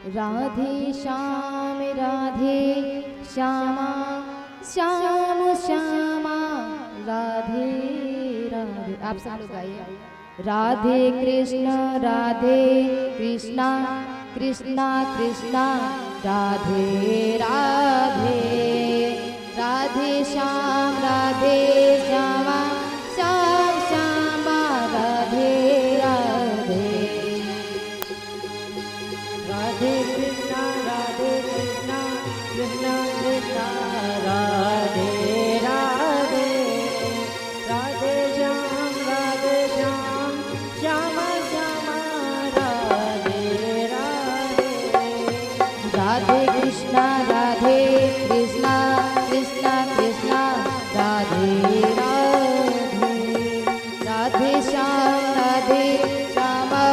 राधे श्याम श्यामा श्याम श्यामा राधे राधे। आप सब लोग गाइए। राधे कृष्णा कृष्णा कृष्णा राधे राधे। राधे श्याम श्यामा श्याम श्यामा राधे राधे। राधे कृष्णा कृष्णा कृष्णा राधे राधे। राधे श्याम श्यामा श्यामा राधे राधे। राधे कृष्णा कृष्णा कृष्णा राधे राधे। राधे श्याम श्यामा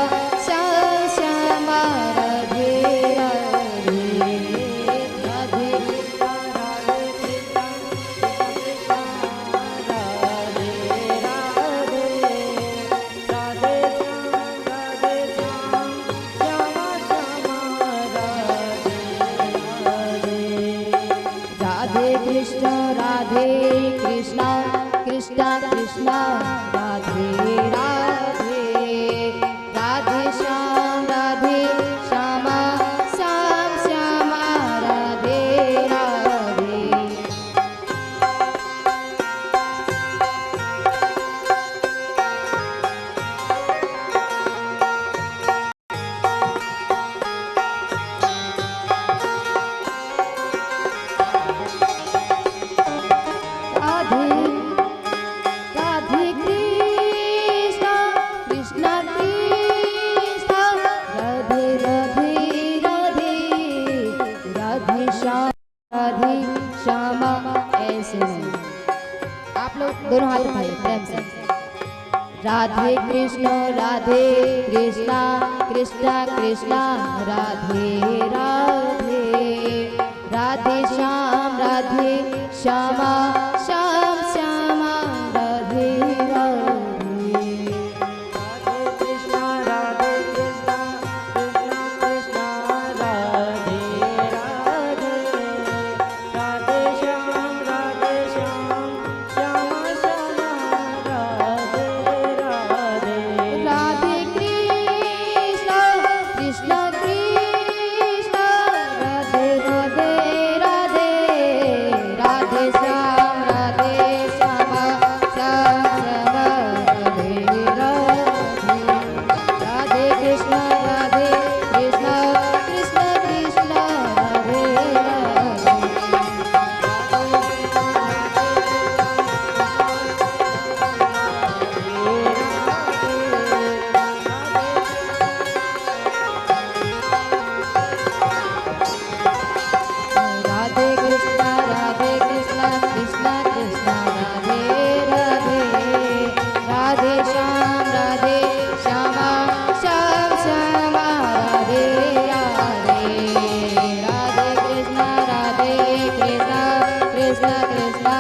श्याम श्यामा राधे राधे। राधे कृष्णा राधे राधे। राधे श्याम श्यामा श्यामा राधे राधे। राधे कृष्ण कृष्णा कृष्णा राधे राधे। राधे श्याम श्यामा श्याम श्यामा राधे राधे। राधे राधे कृष्णा कृष्णा राधे राधे राधे। राधे श्यामा ऐसे नहीं। आप लोग दोनों हाथ उठाइए प्रेम से। राधे कृष्णा कृष्णा राधे राधे। राधे श्याम श्यामा श्याम श्यामा राधे राधे। राधे कृष्णा कृष्णा राधे राधे। राधे श्याम श्यामा श्यामा राधे राधे। राधे कृष्णा राधे राधे राधे। राधे श्याम श्यामा श्याम श्यामा राधे राधे। राधे कृष्णा कृष्णा राधे राधे। राधे कृष्णा कृष्णा राधे राधे। राधे श्याम श्यामा श्याम श्यामा राधे राधे। राधे कृष्णा कृष्णा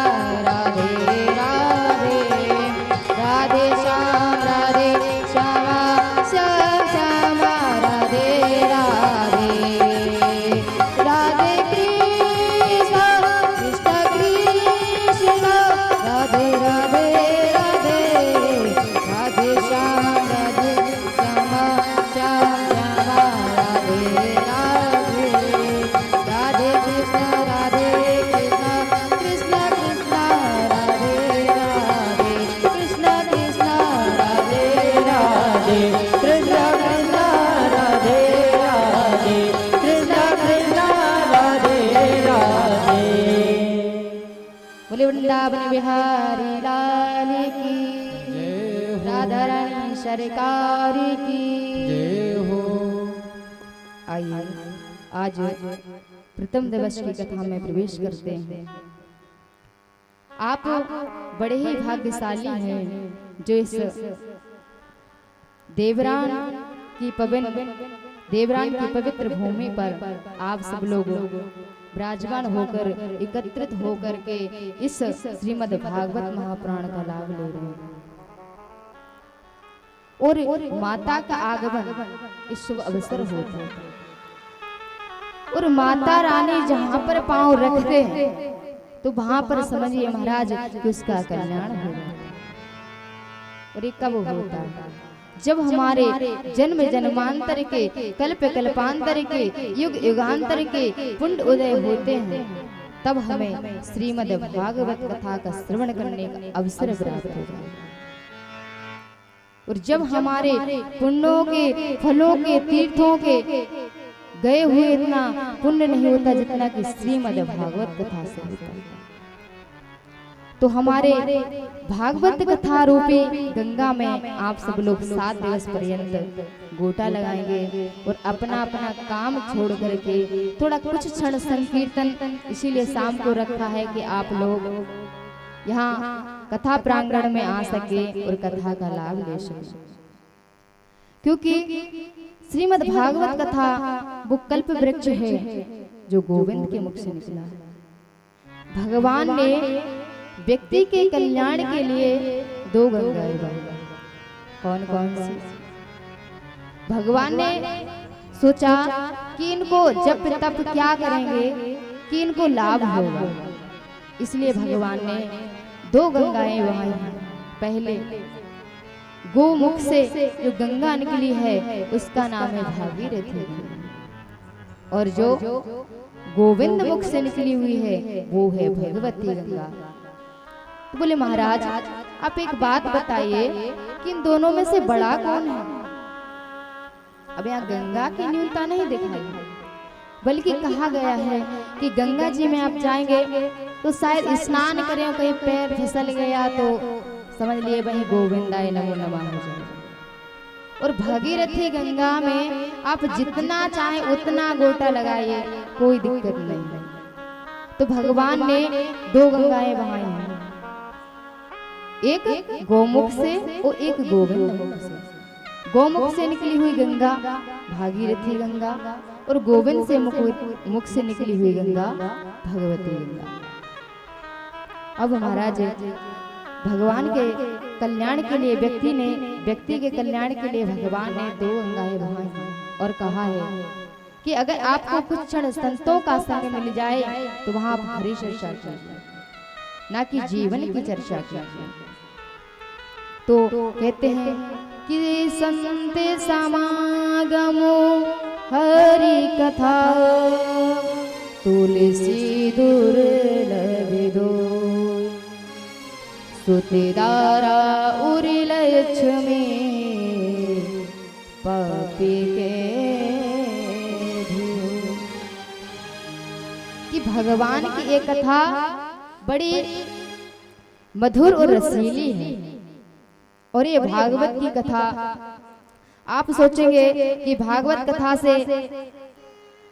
राधे राधे। राधे श्याम श्यामा श्याम श्यामा राधे राधे। राधे कृष्णा राधे राधे राधे। राधे श्याम श्यामा श्याम श्यामा राधे राधे। राधे कृष्णा कृष्णा राधे राधे। कृष्णा राधे राधे। कृष्णा राधे राधे। कृष्णा राधे राधे। बोले वृंदावन बिहारी लाल की, राधा रानी सरकार की जय हो। आइए आज प्रथम दिवस की कथा में प्रवेश करते हैं। आप बड़े ही भाग्यशाली हैं जो इस देवरान की पवित्र भूमि पर आप सब लोग विराजमान होकर एकत्रित होकर के इस श्रीमद् भागवत महापुराण का लाभ ले रहे हैं। और माता का आगमन इस शुभ अवसर होता है। और माता रानी जहाँ पर पांव रखते हैं तो वहां पर समझिए महाराज कि उसका कल्याण होगा। और ये कब होता है? जब हमारे जन्म जन्मांतर के, कल्प कल्पांतर के, युग युगांतर के पुण्य उदय होते हैं, तब हमें श्रीमद् भागवत कथा का श्रवण करने का अवसर प्राप्त होगा। और जब हमारे पुण्यों के, फलों के, तीर्थों के गए हुए इतना पुण्य नहीं होता जितना कि श्रीमद् भागवत कथा से होता है। तो हमारे भागवत कथा रूपी गंगा में आप सब लोग 7 दिवस पर्यंत गोटा लगाएंगे और अपना अपना काम छोड़ करके थोड़ा कुछ क्षण संकीर्तन, इसीलिए शाम को रखा है कि आप लोग यहाँ कथा प्रांगण में आ सके और कथा का लाभ ले सके। क्योंकि श्रीमद् भागवत कथा वो कल्प वृक्ष है जो गोविंद के मुख से निकला है। भगवान ने व्यक्ति के कल्याण के लिए 2 गंगाएं बनाई। कौन कौन सी? भगवान ने सोचा कि इनको जप तप क्या करेंगे कि इनको लाभ होगा, इसलिए भगवान ने 2 गंगाएं बनाई हैं। पहले गोमुख से जो गंगा निकली है उसका नाम है भागीरथी, और जो गोविंद मुख से निकली हुई है वो है भगवती गंगा। तो बोले महाराज आप एक बात बताइए कि इन दोनों में से बड़ा कौन है? अब यहाँ गंगा की न्यूनता नहीं दिखाई है, बल्कि कहा गया है कि गंगा जी में आप जाएंगे तो शायद स्नान करें और कहीं पैर फिसल गया तो समझ लिए वही गोविंदाय नमो नमः हो जाए। और भागीरथी गंगा में आप जितना चाहे उतना गोटा लगाइए, कोई दिक्कत नहीं। तो भगवान ने 2 गंगाएं बहाई हैं, एक गोमुख से और एक गोविंद मुख से। गोमुख से निकली हुई गंगा भागीरथी गंगा, और गोविंद से मुख से निकली हुई गंगा भगवती गंगा। अब महाराज भगवान के कल्याण के लिए व्यक्ति के कल्याण के लिए भगवान ने 2 गंगाएं बहाई हैं और कहा है कि अगर आपको कुछ क्षण संतों का संग मिल जाए तो वहां आप हरि चर्चा कीजिए, ना कि जीवन की चर्चा कीजिए। तो कहते हैं कि संत समागमो हरि कथा तुलसी दुर्लभ दो सुतेदारा उरि लक्ष्मी पापी के धियो। कि भगवान की एक कथा बड़ी मधुर और रसीली है, और ये भागवत की कथा आप सोचेंगे कि भागवत कथा से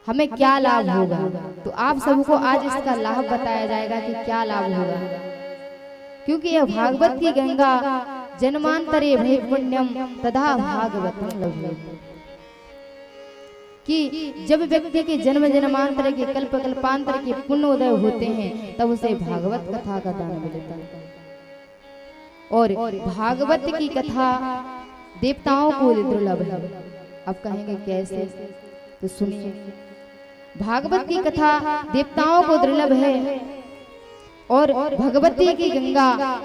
हमें क्या लाभ होगा, तो आप सबको आज इसका लाभ बताया जाएगा कि क्या लाभ होगा। क्योंकि यह भागवत की गंगा जन्मांतरे भय पुण्यम तथा भागवतम लभेत, कि जब व्यक्ति के जन्म जन्मांतर के, कल्प कल्पांतर के पुण्योदय होते हैं तब उसे भागवत कथा का दान मिलता है। और भागवत की कथा देवताओं को दुर्लभ है। अब कहेंगे कैसे? तो सुनिए, भागवत की कथा देवताओं को दुर्लभ है और भगवती की गंगा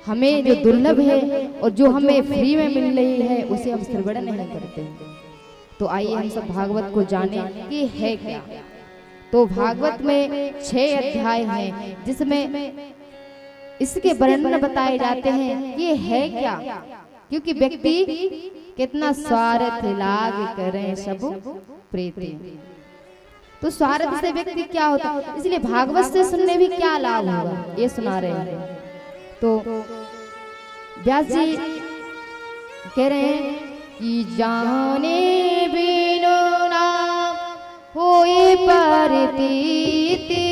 हमें जो दुर्लभ है और जो हमें फ्री में मिल रही है उसे हम श्रवण नहीं करते। तो आइए हम सब भागवत को जाने कि है क्या। तो भागवत में 6 अध्याय हैं जिसमें इसके वर्णन बताए जाते हैं ये है क्या। क्योंकि व्यक्ति कितना स्वार्थ लाग करें सब प्रीति, तो स्वार्थ से व्यक्ति क्या होता है, इसलिए भागवत से सुनने भी क्या लाभ होगा ये सुना रहे हैं। तो व्यास जी कह रहे हैं कि जाने बिनु ना होई परतीति,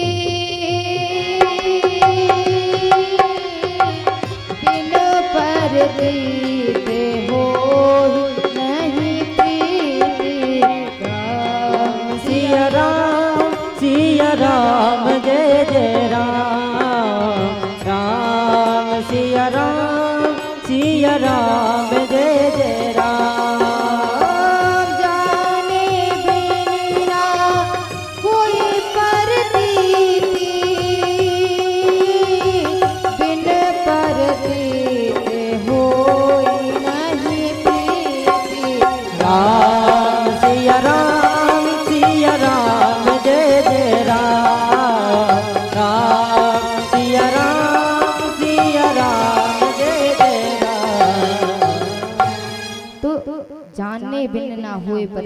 बिन परतीति हो नहीं प्रीति। सिया राम जय जय राम, राम सिया राम जय जय राम। जाने बिनु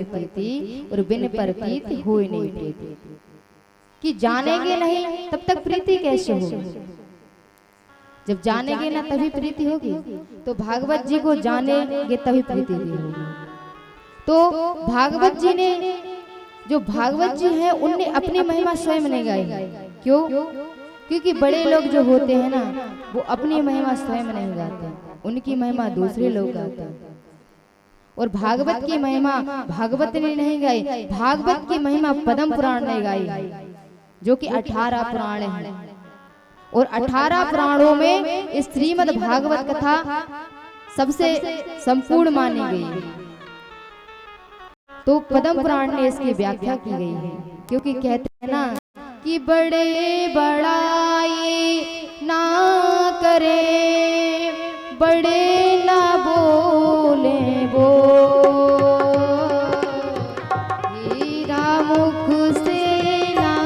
प्रतीति और बिन प्रतीत होए नहीं प्रीति। कि जानेंगे नहीं तब तक प्रीति कैसे होगी? जब जानेंगे ना तभी प्रीति होगी। तो भागवत जी को जानेंगे तभी प्रीति भी होगी। तो भागवत जी ने, जो भागवत जी हैं उनने अपनी महिमा स्वयं नहीं गाई। क्यों? क्योंकि बड़े लोग जो होते हैं ना, वो अपनी महिमा स्वयं नहीं गाते, उनकी महिमा दूसरे लोग गाते हैं। और भागवत की महिमा भागवत ने नहीं गाई, भागवत की महिमा पद्म पुराण ने गाई, जो कि 18 पुराण हैं। और 18 पुराणों में इस श्रीमद् भागवत कथा सबसे संपूर्ण मानी गई है। तो पद्म पुराण ने इसकी व्याख्या की गई है, क्योंकि कहते हैं ना कि बड़े बड़ाई ना करे, बड़े ना बोले वो, हीरा मुख से ना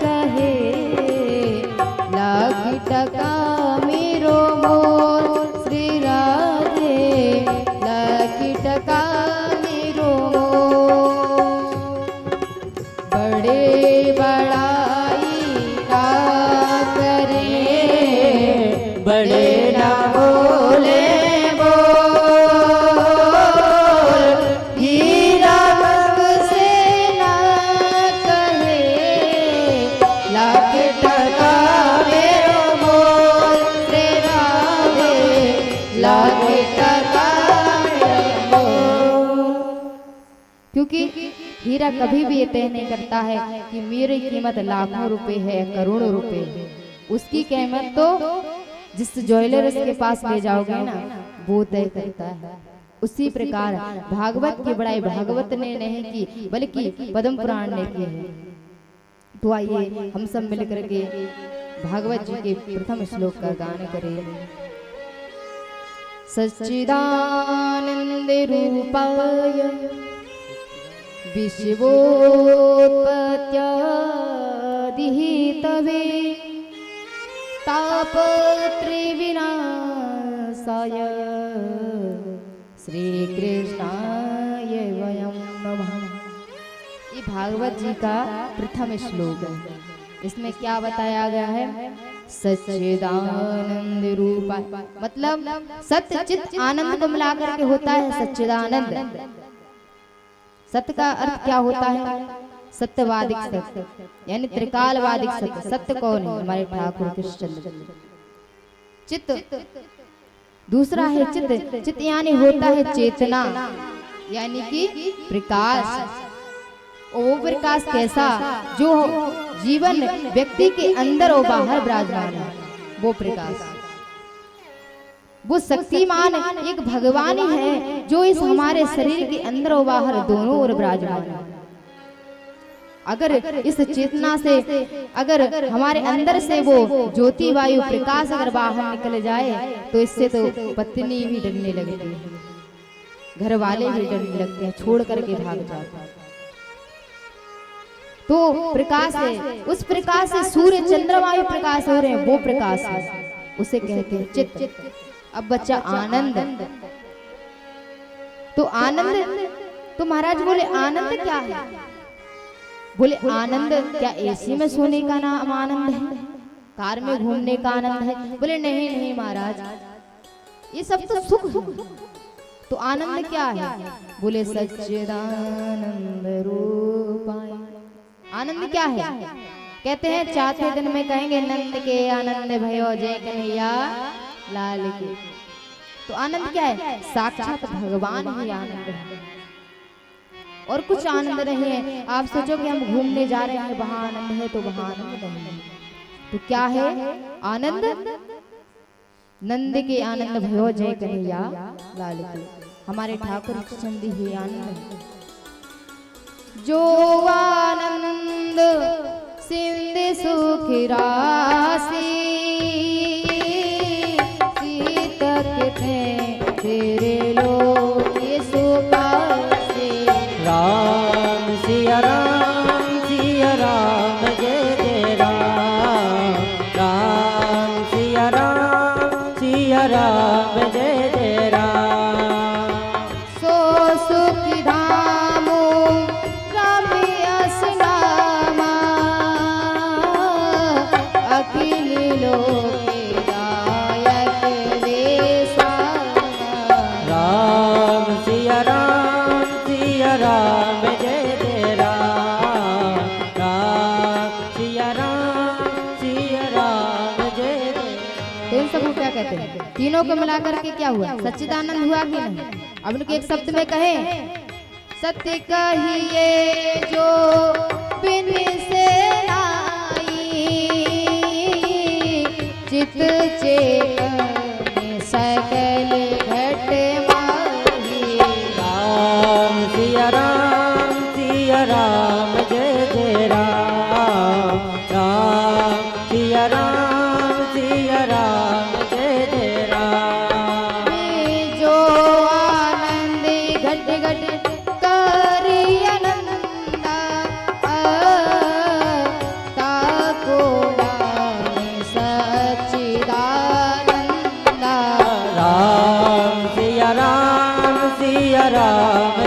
कहे, लाख टका मेरो मोल, श्री राधे लाख टका मेरो मोल। बड़े बड़ाई ना करे, बड़े ना बोले हीरा मुख से ना कहे, लाख टका मेरो मोल, श्री राधे लाख टका मेरो मोल। क्योंकि हीरा कभी भी ये तय नहीं करता है कि मेरी कीमत लाखों रुपए है, करोड़ों रुपए है। उसकी कीमत तो जिस ज्वेलर्स के पास ले जाओगे ना, वो तय करता है। उसी प्रकार भागवत की बड़ाई भागवत ने नहीं की, बल्कि पद्म पुराण ने की है। तो आइए हम सब मिलकर के भागवत जी के प्रथम श्लोक का गान करें। सच्चिदानंद रूपाय विश्वोत्पत्त्यादिहेतवे तापत्रयविनाशाय श्री कृष्णाय वयं नमः। ये भागवत जी का प्रथम श्लोक है। इसमें क्या बताया गया है? सच्चिदानंद रूपाय, मतलब सत्य चित आनंद को मिलाकर के होता है सच्चिदानंद। सत्य का अर्थ क्या होता है? सत्यवादिक सत्य, यानी त्रिकालवादिक सत्य। सत्य कौन है? हमारे ठाकुर कृष्णचंद्र। चित्त दूसरा है चित्त। चित्त यानी होता है चेतना, यानी कि प्रकाश। और वो प्रकाश कैसा? जो जीवन व्यक्ति के अंदर और बाहर विराजमान है, वो प्रकाश। वो शक्तिमान एक भगवान ही है, जो इस हमारे शरीर के अंदर और बाहर दोनों ओर विराजमान है। अगर इस चेतना से, अगर हमारे अंदर से वो ज्योति वायु प्रकाश अगर बाहर निकल जाए, तो इससे तो पत्नी भी डरने लगती है, घर वाले भी डरने लगते हैं, छोड़ करके भाग जाते हैं। तो प्रकाश है, उस प्रकाश से सूर्य चंद्रमा प्रकाश हो रहे हैं, वो प्रकाश है, उसे कहते हैं चित्त। अब बच्चा आनंद। तो आनंद, तो महाराज बोले आनंद क्या है? बोले आनंद क्या एसी में सोने का नाम आनंद है, कार में घूमने का आनंद है? बोले नहीं नहीं महाराज, ये सब तो सुख है। तो आनंद क्या है? बोले सच्चिदानंद रूपाय। आनंद क्या है? कहते हैं चौथे दिन में कहेंगे नंद के आनंद भयो जय कन्हैया लाल की। तो आनंद क्या है? साक्षात भगवान ही आनंद है, और कुछ आनंद नहीं है। आप सोचो कि हम घूमने जा रहे हैं, वहां आनंद है, तो वहां आनंद नहीं है। तो क्या है आनंद? नंद के आनंद भयो जय कन्हैया लाल की। हमारे ठाकुर चंद ही आनंद है। जो आनंद सिंधु सुख राशि, तेरे लोग ये सुपासे। राम सिया राम जय जय राम। राम सिया राम जय जय राम। सो सुख धाम तीनों को मिलाकर के क्या हुआ, सच्चिदानंद हुआ कि नहीं। अब उनके एक शब्द में कहे, सत्य कहिए जो बिन से नाई, चित चेतन सकल घट माही। राम सिया राम जय जय राम, राम सिया राम जय जय राम। जो आनंद घट घट करी आनंदा, ताको नाम सच्चिदानंदा। राम सिया राम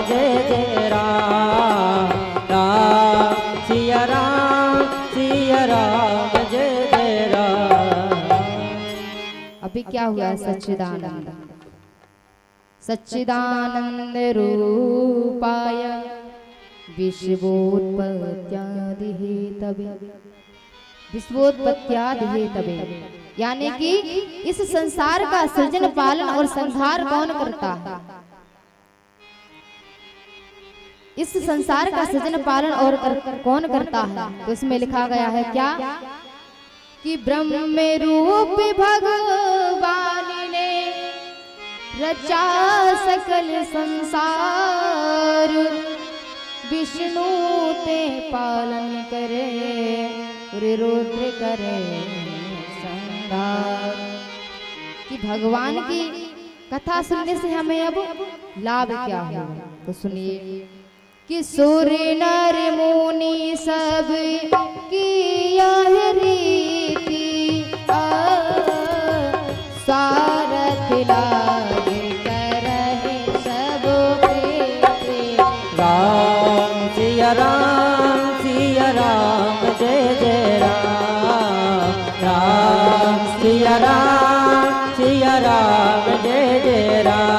जय जय राम, राम सिया राम जय जय राम। अभी क्या हुआ, सच्चिदानंद, सच्चिदानंद रूपाय विश्वोत्पत्त्यादि हेतवे, विश्वोत्पत्त्यादि हेतवे, यानी कि इस संसार का सृजन पालन और संहार कौन करता है। इस संसार का सृजन पालन और कौन करता है, तो इसमें लिखा गया है क्या, कि ब्रह्म रूप भगवान ने रचा सकल संसार, विष्णु ते पालन करे रुद्र करे संहार। कि भगवान की कथा सुनने से हमें अब लाभ क्या होगा, तो सुनिए कि सूर्य नर मुनि सब की यह रीति, सारथ लाग करहि सब प्रीति। राम सिया राम जय जय राम, राम सिया राम जय जय राम।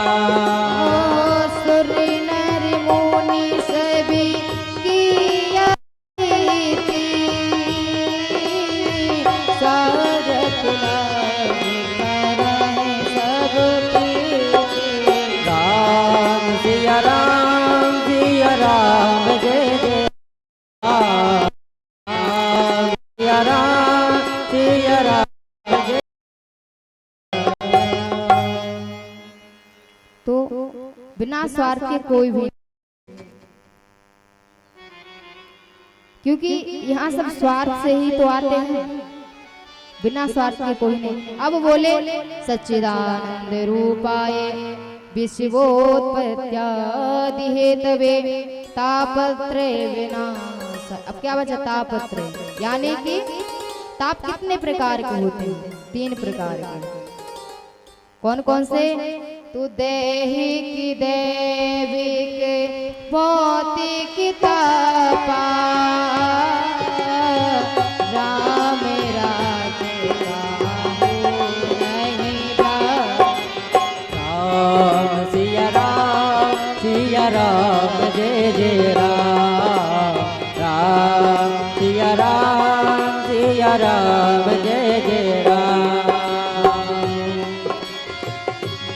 सूर्य नर मुनि सभी की यह रीति, सारथ लाग करहि सब प्रीति। राम सिया राम जय जय राम, राम सिया राम जय। तो बिना स्वार्थ के कोई भी, क्योंकि यहाँ सब स्वार्थ से ही तो आते हैं, बिना स्वार्थ के कोई नहीं। अब बोले सच्चिदानंद रूपाय विश्वोत्पत्त्यादि हेतवे, तापत्रय विनाश। अब क्या बचा, तापत्रय, यानी कि ताप कितने प्रकार के होते हैं, 3 प्रकार के। कौन कौन से, तू दैहिक दैविक भौतिक तापा, राम राज्य काहू नहीं भावा। राम सिया राम जय जय राम, राम सिया राम जय जय राम।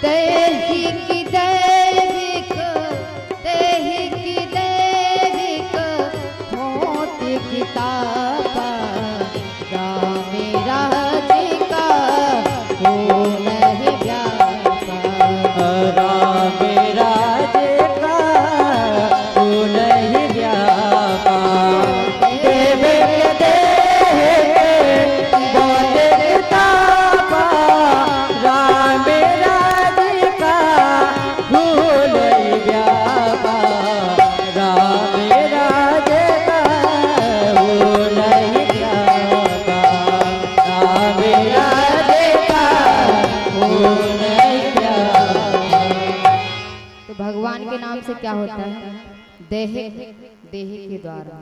दैहिक दैविक भौतिक तापा, राम राज्य काहू नहीं व्यापा। राम राज्य काहू नहीं व्यापा। दैविक भौतिक तापा, राम राज्य काहू नहीं व्यापा। राम राज्य काहू नहीं व्यापा। राम राज्य काहू नहीं व्यापा। तो भगवान के नाम से क्या होता है, देह के द्वारा,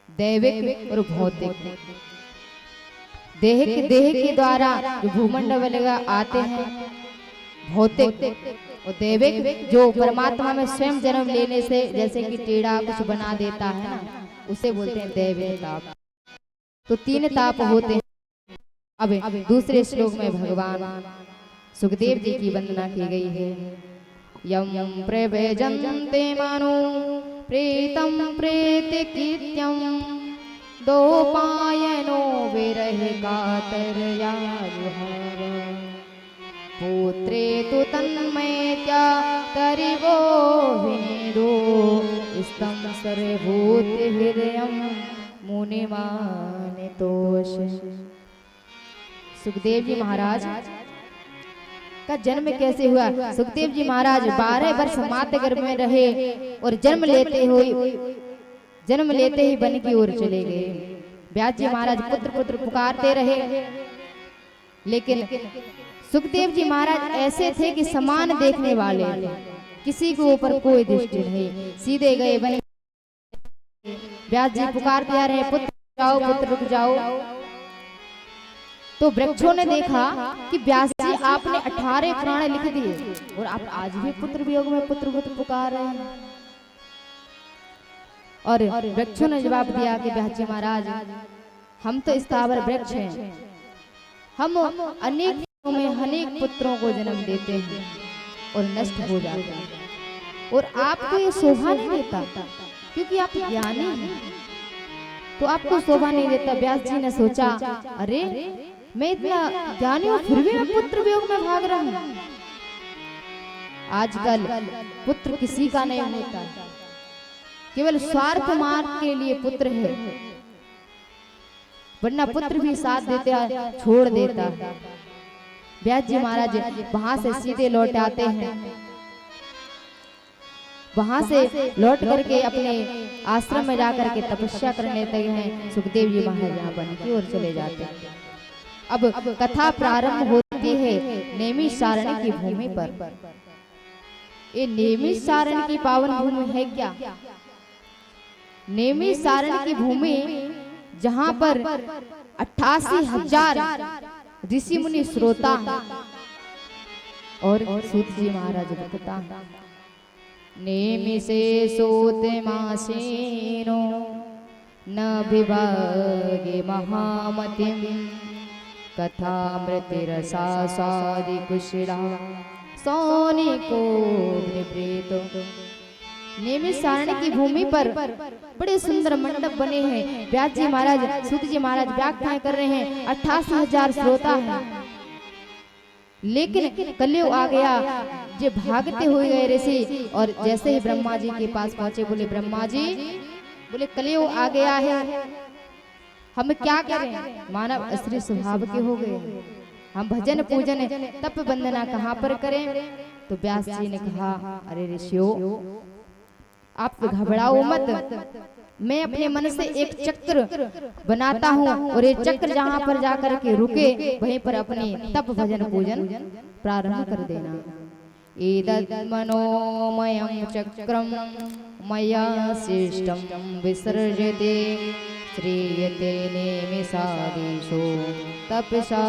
दैविक और भौतिक। देह के द्वारा जो भूमंडल वगैरह आते हैं, भौतिक और दैविक जो परमात्मा में स्वयं जन्म लेने से, जैसे कि टेढ़ा कुछ बना देता है ना, उसे बोलते हैं दैविक ताप। तो 3 ताप होते हैं। अब दूसरे श्लोक में भगवान सुखदेव जी की वंदना की गई है। यम प्रवेजन्ते मनु प्रीतम प्रीति कीर्त्यम दोपायनो विरह कातरयाजुहार पुत्रे तु तन्मयत्या तरिवो विनेदो स्तम सर्वभूत हृदयम मुनिमानितोष। सुखदेव जी महाराज का जन्म कैसे हुआ? सुखदेव जी महाराज 12 वर्ष माता गर्भ में रहे और जन्म लेते ही वन की ओर चले गए। व्यास जी महाराज पुत्र पुत्र पुकारते रहे, लेकिन सुखदेव जी महाराज ऐसे थे कि समान देखने वाले थे, किसी के ऊपर कोई दृष्टि नहीं, सीधे गए वन। व्यास जी पुकारते आ रहे, पुत्र जाओ, पुत्र रुक जाओ। तो वृक्षों ने देखा कि व्यास जी आपने 18 पुराण लिख दिए और आप आज भी पुत्र वियोग में पुत्र पुकार रहे हैं। और वृक्षों ने जवाब दिया कि व्यास जी महाराज, हम तो स्थावर वृक्ष हैं, हम अनेक में अनेक पुत्रों को जन्म देते हैं और नष्ट हो जाते हैं, और आपको ये शोभा नहीं देता क्योंकि आप ज्ञानी हैं, तो आपको शोभा नहीं देता। व्यास जी ने सोचा, अरे मैं इतना ज्ञानी हूँ फिर भी मैं पुत्र वियोग में भाग रहा हूँ। आजकल पुत्र किसी का नहीं होता, केवल स्वार्थ मार्ग के लिए पुत्र है, वरना पुत्र भी साथ देता छोड़ देता। व्यास जी महाराज वहां से सीधे लौट आते हैं, वहां से लौट करके अपने आश्रम में जाकर के तपस्या करने लगते हैं। सुखदेव जी महाराज यहाँ वन की ओर चले जाते हैं। अब कथा प्रारंभ होती है नैमिषारण्य की भूमि पर। ये नैमिषारण्य की पावन भूमि है क्या? नैमिषारण्य की भूमि जहां पर 88,000 ऋषि मुनि श्रोता और सूत जी महाराज बतता नेमिषे सूत मासीनो न विभागे महामतिम कथामृतिरसा सादि कुशला सौनिको निवृतो। नैमिषारण्य की भूमि पर बड़े सुंदर मंडप बने हैं। व्यास जी महाराज, सूत जी महाराज व्याख्यान कर रहे हैं। 88,000 श्रोता हैं, लेकिन कलयुग आ गया, जो भागते हुए गए ऋषि, और जैसे ही ब्रह्मा जी के पास पहुंचे, बोले ब्रह्मा जी, बोले कलयुग आ गया है, हम क्या करें? मानव असली स्वभाव के हो गए, हम भजन पूजन तप वंदना कहाँ पर करें? तो व्यास जी ने कहा, अरे ऋषियों, आप घबराओ मत, मैं अपने मन से एक चक्र बनाता हूँ, और ये चक्र जहाँ पर जाकर के रुके वहीं पर अपने तप भजन पूजन प्रारंभ कर देना। एतद् मनोमयं चक्रम मया शिष्टं विसर्जते श्रीयते नेमिषादेशो तपसा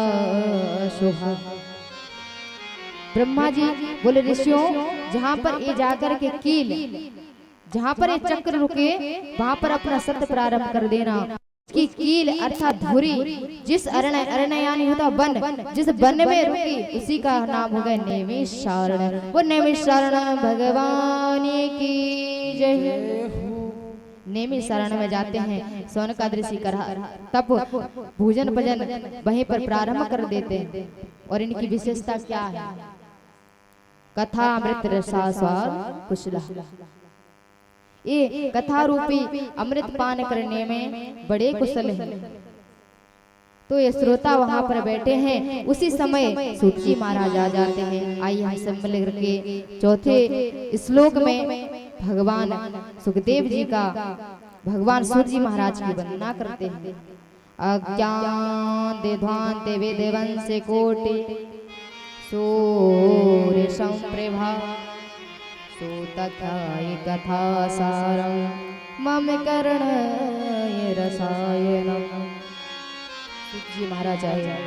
शुभः। ब्रह्मा जी बोले, ऋषियों, जहाँ पर ये जाकर के कील, जहाँ पर ये चक्र रुके वहां पर अपना सत्य प्रारंभ कर देना। की कील अर्थात धुरी, जिस अरण्य यानी होता वन, जिस वन में रुकी उसी का नाम हो गया नैमिषारण्य। वो नैमिषारण्य भगवान की जय। नैमिषारण्य में जाते हैं, शौनकादि कर तप भोजन भजन वहीं पर प्रारंभ कर देते हैं। और इनकी विशेषता क्या है? कथा अमृत रसास्वाद कुशला। ये कथा रूपी अमृत पान करने में बड़े कुशल हैं। तो ये श्रोता वहां पर बैठे हैं, उसी समय सूत जी महाराज आ जाते हैं। आइए हम सब मिल के चौथे श्लोक में भगवान सुखदेव जी का भगवान सूत जी महाराज की वंदना करते हैं। अज्ञान देध्वान्ते वेदवंश कोटि सूर्य संप्रभा सुतथाय कथा सारं मम कर्णय रसायनम। जी महाराज आए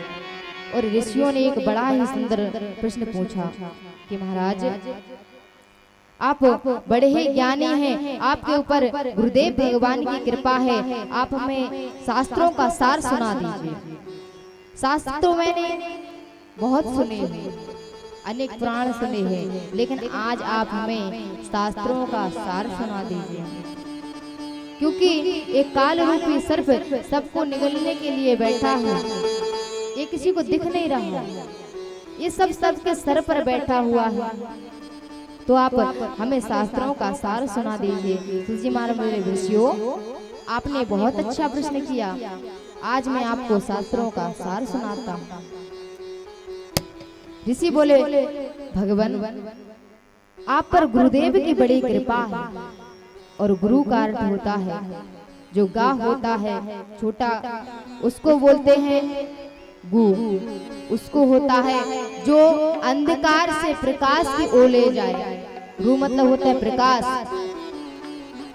और ऋषियों ने एक बड़ा ही सुंदर प्रश्न पूछा कि महाराज, आप बड़े ही ज्ञानी हैं, आपके ऊपर गुरुदेव भगवान की कृपा है, आप हमें शास्त्रों का सार सुना दीजिए। शास्त्र तो मैंने बहुत सुने हैं, अनेक पुराण सुने हैं, लेकिन आज आप हमें शास्त्रों का सार सुना दीजिए, क्योंकि एक काल रूपी सर्प सबको निगलने के लिए बैठा है। ये किसी को दिख नहीं रहा, ये सब सबके सर पर बैठा हुआ है। तो आप हमें शास्त्रों का सार सुना दीजिए। तुलसी महाराज बोले, ऋषियों आपने बहुत अच्छा प्रश्न किया, आज मैं आपको शास्त्रों का सार सुनाता हूँ। ऋषि बोले, भगवान आप पर गुरुदेव की बड़ी कृपा है, और गुरु का अर्थ होता है जो गा होता है छोटा, उसको बोलते हैं गु। उसको होता है जो अंधकार से प्रकाश की ओर ले जाए। गु मतलब होता है प्रकाश,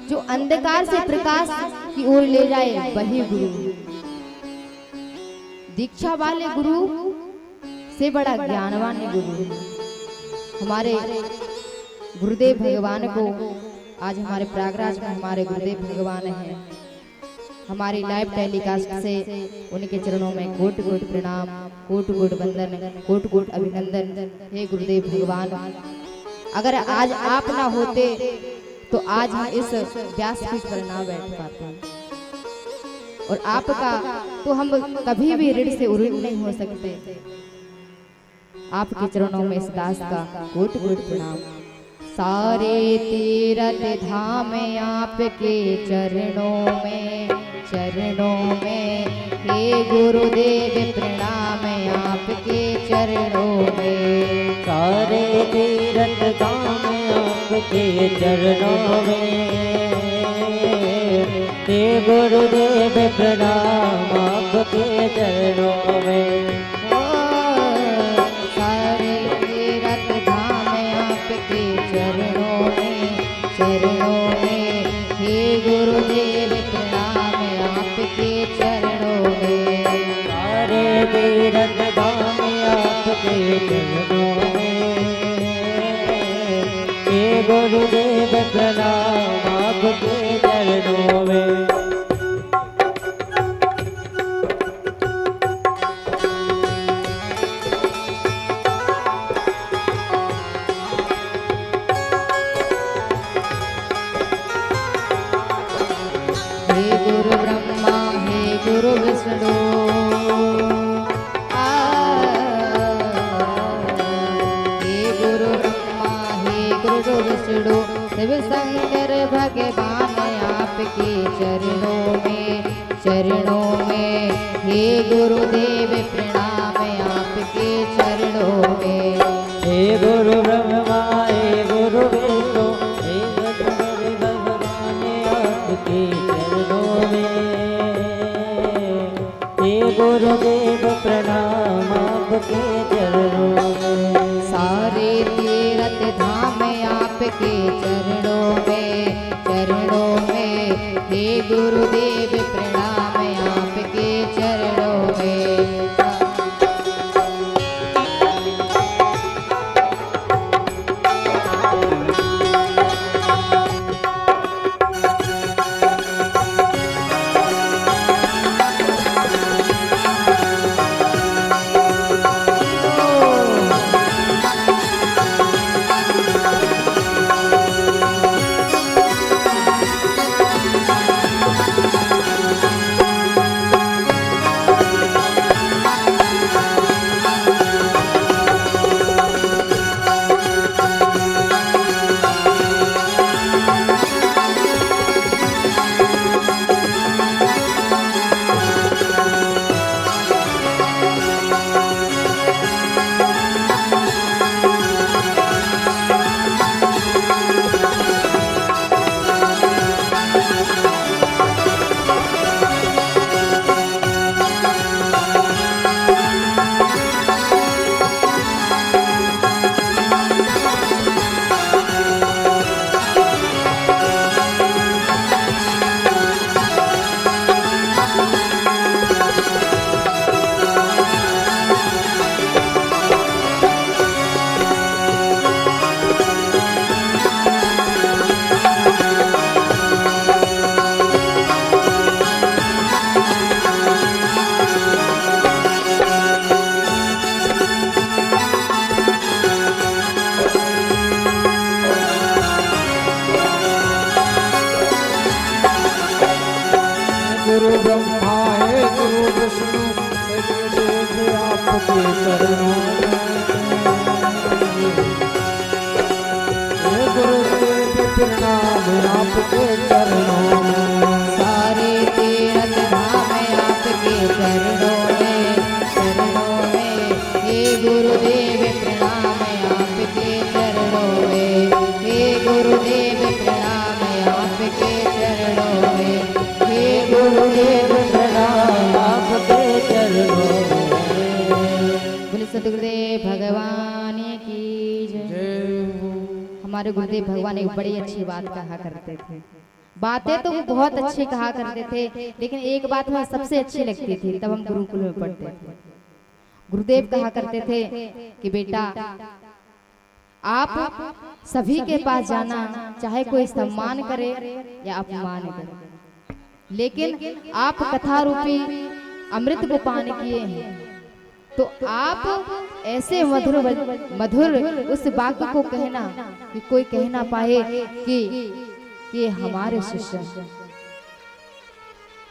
जो अंधकार से प्रकाश की ओर ले जाए वही गुरु। दीक्षा वाले गुरु से बड़ा ज्ञानवान गुरु। हमारे गुरुदेव भगवान को आज हमारे प्रयागराज में हमारे गुरुदेव भगवान हैं। हमारी लाइव टेलीकास्ट से उनके चरणों में कोट कोट प्रणाम, कोट कोट वंदन, कोट कोट अभिनंदन। हे गुरुदेव भगवान, अगर आज आप ना होते तो आज हम इस व्यासपीठ पर ना बैठ पाते, और आपका तो हम कभी भी ऋण से उऋण नहीं हो सकते। आपके चरणों में इस दास का कोट कोट प्रणाम। सारे तीरथ धाम आपके चरणों में, चरणों में। हे गुरुदेव प्रणाम आपके चरणों में। सारे तीरथ धाम आपके चरणों में, हे गुरुदेव प्रणाम आपके चरणों में। सारे तीरथ धाम आपके चरणों में, चरणों में। हे गुरुदेव प्रणाम आपके चरणों में। सारे तीरथ धाम आपके चरणों में, हे गुरुदेव प्रणाम आपके चरणों में। हे गुरु ब्रह्मा हे गुरु विष्णु, हे गुरु ब्रह्मा हे गुरु विष्णु, शिव शंकर भगवान आपके चरणों में, चरणों में। हे गुरुदेव प्रणाम आपके चरणों में। हे गुरु ब्रह्मा हे गुरु विष्णु, हे गुरु भगवान आपके चरणों में, हे गुरुदेव प्रणाम आपके चरणों में। सारे तीरथ धाम आपके चरणों में, चरणों में। हे गुरुदेव प्रणाम आपके चरणों में। गुरु ब्रह्मा हे गुरु विष्णु हे गुरुदेव आपके चरणों में। हे गुरुदेव प्रणाम आपके चरणों में। सारे तीर्थ धाम आपके चरणों में, चरणों में। हे गुरुदेव प्रणाम आपके चरणों में, हे गुरुदेव प्रणाम आपके चरणों में, हे गुरुदेव प्रणाम आपके चरणों में। बोले सतगुरुदेव भगवान की जय। जय हो। हमारे गुरुदेव भगवान एक बड़ी अच्छी बात कहा करते थे। बातें तो वो बहुत अच्छी कहा करते थे, लेकिन एक बात हमें सबसे अच्छी लगती थी, तब हम गुरुकुल में पढ़ते थे। गुरुदेव कहा करते थे कि बेटा आप सभी के पास जाना, चाहे कोई सम्मान करे या अपमान करे, लेकिन आप कथा रूपी अमृत को पान किए हैं, तो आप ऐसे मधुर मधुर उस वाक्य को कहना कि कोई कह ना पाए कि हमारे शिष्य हैं।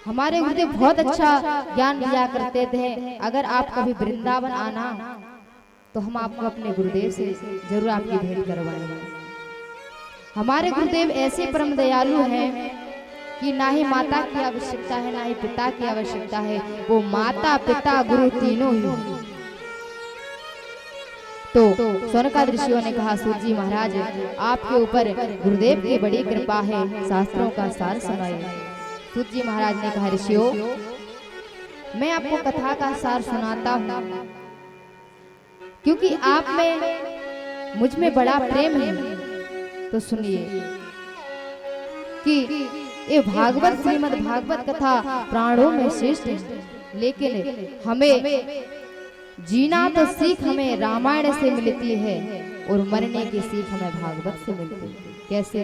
हमारे गुरुदेव बहुत अच्छा ज्ञान दिया करते थे। अगर आप कभी वृंदावन आना तो हम आपको अपने गुरुदेव से जरूर आपकी भेंट करवाएंगे। हमारे गुरुदेव ऐसे परम दयालु हैं कि ना ही माता की आवश्यकता है, ना ही पिता की आवश्यकता है, वो माता पिता गुरु तीनों ही। तो सोनका ऋषियों ने कहा, सूत जी महाराज आपके ऊपर गुरुदेव की बड़ी कृपा है, शास्त्रों का सार सुनाइए। सूत जी महाराज ने कहा, ऋषियों मैं आपको कथा का सार सुनाता हूँ, क्योंकि आप में मुझ में बड़ा प्रेम है। तो सुनिए कि ये भागवत श्रीमद् भागवत कथा प्राणों में श्रेष्ठ है, लेकिन हमें जीना तो सीख हमें रामायण से मिलती है और मरने की सीख हमें भागवत से मिलती है। कैसे?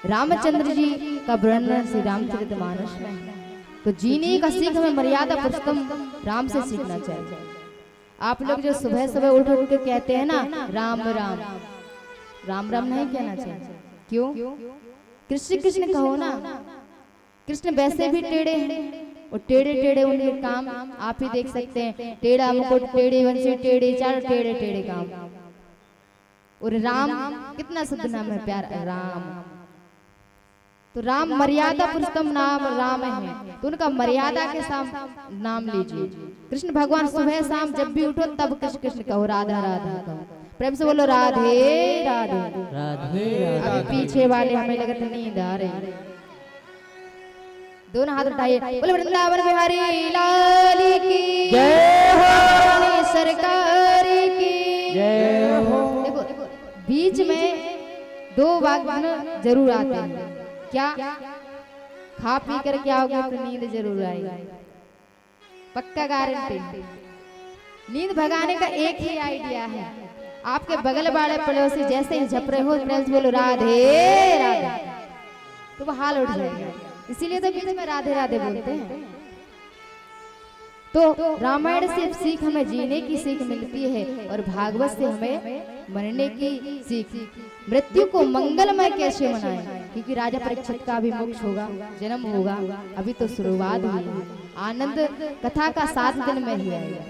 रामचंद्र जी का वर्णन श्री रामचरितमानस में है, तो जीने का सीख हमें मर्यादा पुरुषोत्तम राम से सीखना चाहिए। आप लोग जो सुबह सुबह उठ उठ के कहते हैं ना राम राम, राम राम नहीं कहना चाहिए। क्यों? कृष्ण कृष्ण कहो ना। कृष्ण वैसे भी टेढ़े हैं, और टेढ़े टेढ़े उनके काम आप ही देख सकते हैं। टेढ़ा मुकुट, टेढ़ी वंशी, टेढ़े चार, टेढ़े टेढ़े काम। और राम कितना शुद्ध नाम है, प्यार राम। तो राम मर्यादा पुरुषोत्तम नाम राम है, तो उनका मर्यादा के साथ नाम लीजिए। कृष्ण भगवान सुबह शाम जब भी उठो तब कृष्ण कृष्ण कहो, राधा राधा कहो। प्रेम से बोलो राधे राधे राधे अभी पीछे वाले हमें लगता नींद आ रही। दोनों हाथ उठाइए, बोले वृंदावन बिहारी लाल की जय हो, सरकार की जय हो। देखो बीच में दो वाक्य जरूर आते हैं। क्या? खा पी कर क्या होगा तो नींद जरूर आएगी, पक्का गारंटी। नींद भगाने का एक ही आइडिया है, आपके बगल वाले पड़ोसी जैसे ही झप रहे हो प्रेम से बोलो राधे राधे, तो वो हाल उठ जाएगा। इसीलिए तो बीच में राधे राधे बोलते हैं। तो रामायण से सीख हमें जीने की सीख मिलती है, और भागवत से हमें मरने की सीख। मृत्यु को मंगलमय कैसे मनाएं, क्योंकि राजा परीक्षित का भी मोक्ष होगा, जन्म होगा, अभी तो शुरुआत हुई है। आनंद कथा का 7 दिन में ही आएगा।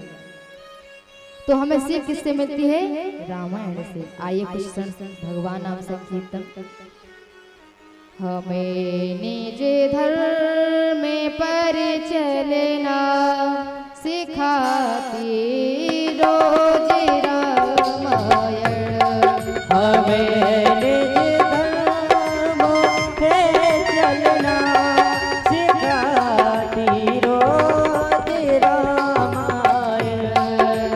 तो हमें सीख किससे मिलती है? रामायण से। आइए कुछ क्षण भगवान नाम संकीर्तन। हमें निज धर्म पर चलना सिखाती रोज रामायण। हमें निज धर्म पे चलना सिखाती रोज रामायण।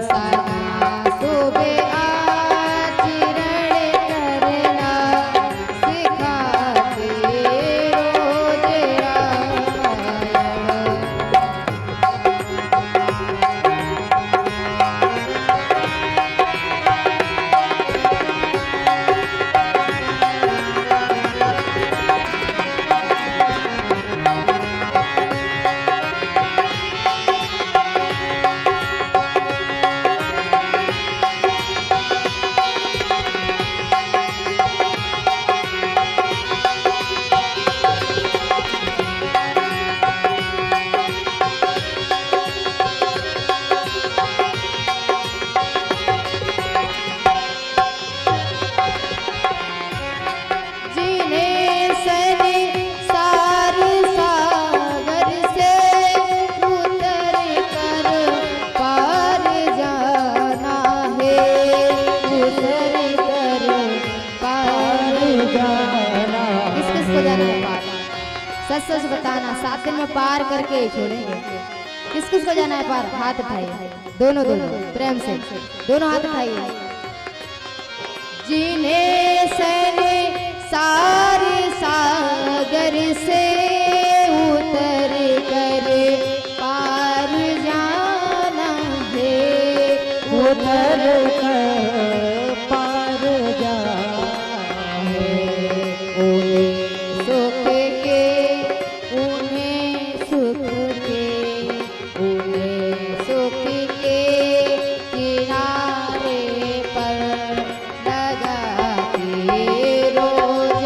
सदा सुबह आचरण करना सिखाती रोज सच सच बताना, 7 दिन में पार करके ही छोड़ेंगे। किस किस को जाना है पार? हाथ उठाइए, दोनों दोनों प्रेम से दोनों हाथ उठाइए। जिन्हें सने सारे सागर से उतर कर पार जाना है, उतर कर पार जा सुख के उन्हें सुख के, उन्हें सुख के किनारे पर लगा के रोज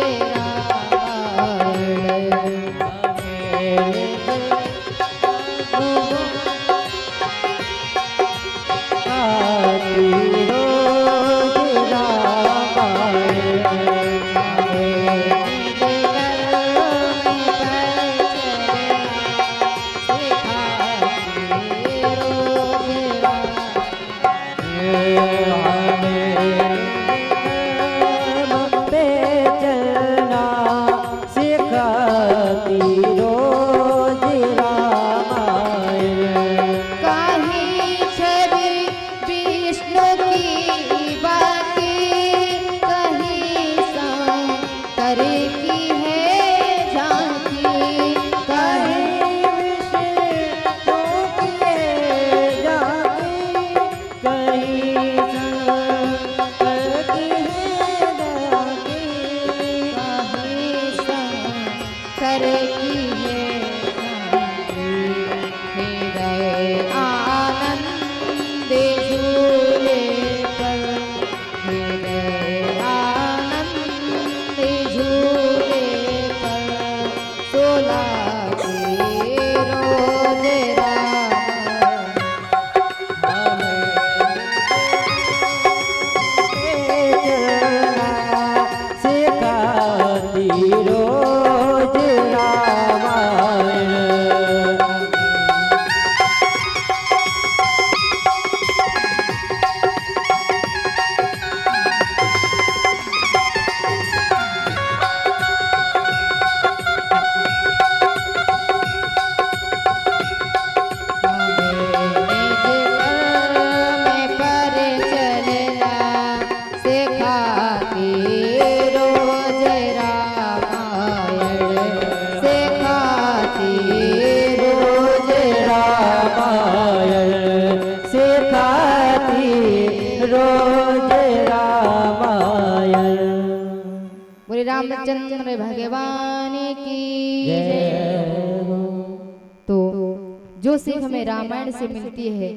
रामचंद्र भगवान की जय। तो जो सीख हमें रामायण से मिलती है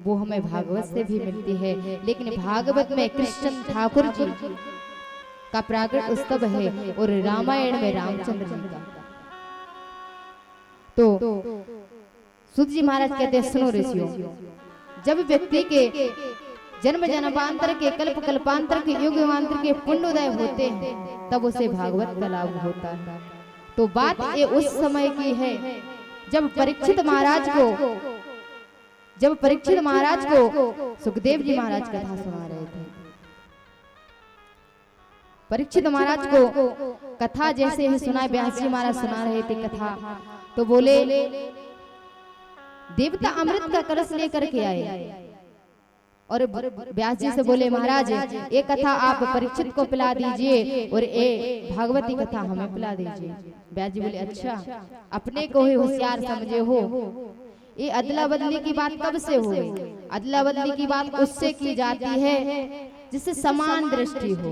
वो हमें भागवत से भी मिलती है, लेकिन भागवत में कृष्ण ठाकुर जी का प्राकट उत्सव है और रामायण में रामचंद्र जी का। तो सुध जी महाराज कहते हैं, सुनो ऋषियों, जब व्यक्ति के जन्म जन्मांतर के कल्प कल्पांतर के युग युगांतर के पुण्य उदय होते हैं तब उसे भागवत का लाभ होता है। तो बात ये उस समय की है जब परीक्षित महाराज को सुखदेव जी महाराज कथा सुना रहे थे। परीक्षित महाराज को कथा जैसे ही सुनाए, व्यास जी महाराज सुना रहे थे कथा, तो बोले देवता अमृत का कलश लेकर के आए और व्यास जी से बोले, महाराज ये कथा आप परीक्षित को पिला दीजिए और ये भागवती कथा हमें पिला दीजिए। व्यास जी बोले, अच्छा अपने को ही होशियार समझे हो, ये अदला बदली की बात कब से हुई? अदला बदली की बात उससे की जाती है जिससे समान दृष्टि हो।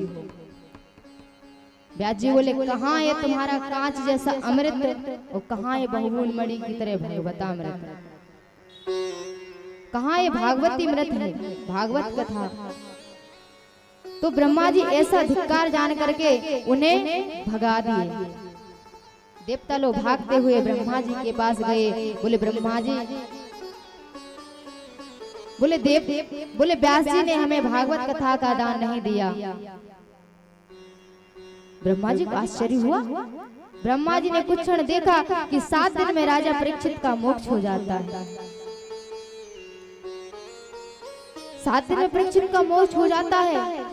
व्यास जी बोले, कहाँ ये तुम्हारा कांच जैसा अमृत और कहाँ ये बहुमूल मणि की तरह भगवता अमृत, कहाँ ये भागवती अमृत है, भागवत कथा। तो ब्रह्मा जी ऐसा धिक्कार जान करके उन्हें भगा दिए। देवता लोग भागते हुए ब्रह्मा जी के पास गए, बोले ब्रह्मा जी, बोले व्यास जी ने हमें भागवत कथा का दान नहीं दिया। ब्रह्मा जी को आश्चर्य हुआ। ब्रह्मा जी ने कुछ क्षण देखा कि 7 दिन में राजा परीक्षित का मोक्ष हो जाता है। 7 दिन में परीक्षित का मोक्ष हो जाता है।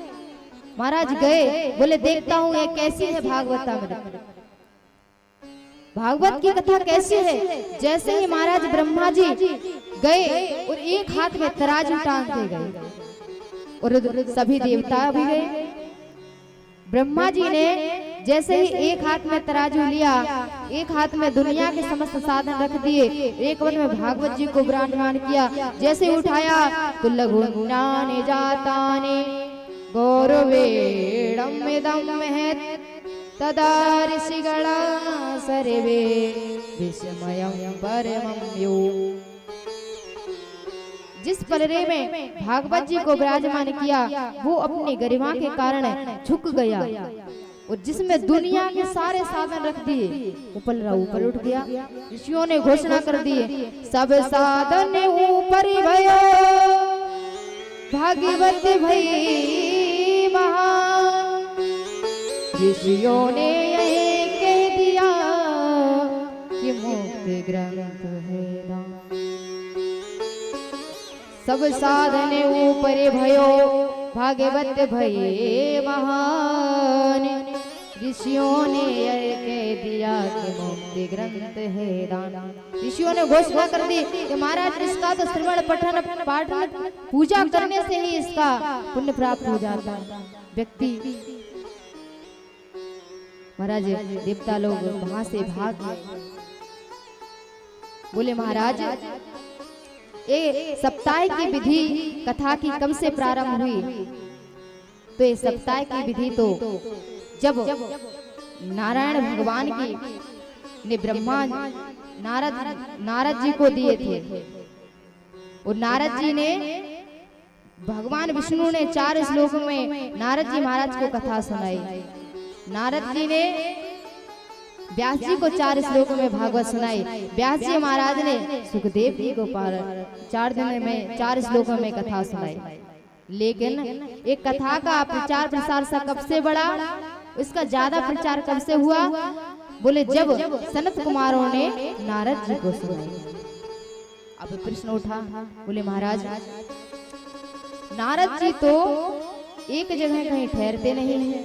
महाराज गए, बोले देखता हूँ ये कैसी है भागवत अमृत। भागवत की कथा कैसी है, जैसे ही महाराज ब्रह्मा जी गए और एक हाथ में तराजू टांगते गए और सभी देवता भी गए। ब्रह्मा जी ने जैसे ही एक हाथ में तराजू लिया, एक हाथ में दुनिया के समस्त साधन रख दिए, एक हाथ में भागवत जी को विराजमान किया। जैसे ही उठाया तो लघुन्नानि जातानि गौरवेणम इदं महत् तदा ऋषिगणा सर्वे विस्मयं परमं यो। जिस पलरे में भागवत जी को विराजमान किया वो अपनी गरिमा के कारण झुक गया, और जिसमें दुनिया के सारे साधन रख दिए वो पलरा ऊपर उठ गया। ऋषियों ने घोषणा कर दी, सब साधन ऊपर भयो भागवत भई महान। ऋषियों ने यही कह दिया कि मुक्ति ग्रंथ है दान। सब साधन ऊपर भयो भागवत भये महान। ऋषियों ने यह कह दिया कि मुक्ति ग्रंथ है दान। ऋषियों ने घोषणा कर दी कि महाराज इसका तो श्रवण पठन पाठ पूजा करने से ही इसका पुण्य प्राप्त हो जाता है। व्यक्ति महाराज देवता लोग वहां से भाग गए, बोले महाराज ये सप्ताह की विधि कथा की कब से प्रारंभ हुई? तो ये सप्ताह की विधि तो जब नारायण भगवान की ने ब्रह्मा नारद जी को दिए थे, और नारद जी ने भगवान विष्णु ने 4 श्लोकों में नारद जी महाराज को कथा सुनाई। नारद जी ने व्यास जी को 4 श्लोकों में भागवत सुनाई। व्यास जी महाराज ने सुखदेव जी को 4 दिन में 4 श्लोकों में कथा सुनाई। लेकिन एक कथा का प्रचार प्रसार सा कब से बढ़ा, इसका ज्यादा प्रचार कब से हुआ? बोले जब सनत कुमारों ने नारद जी को सुनाई। अब प्रश्न उठा, बोले महाराज नारद जी तो एक जगह कहीं ठहरते नहीं है,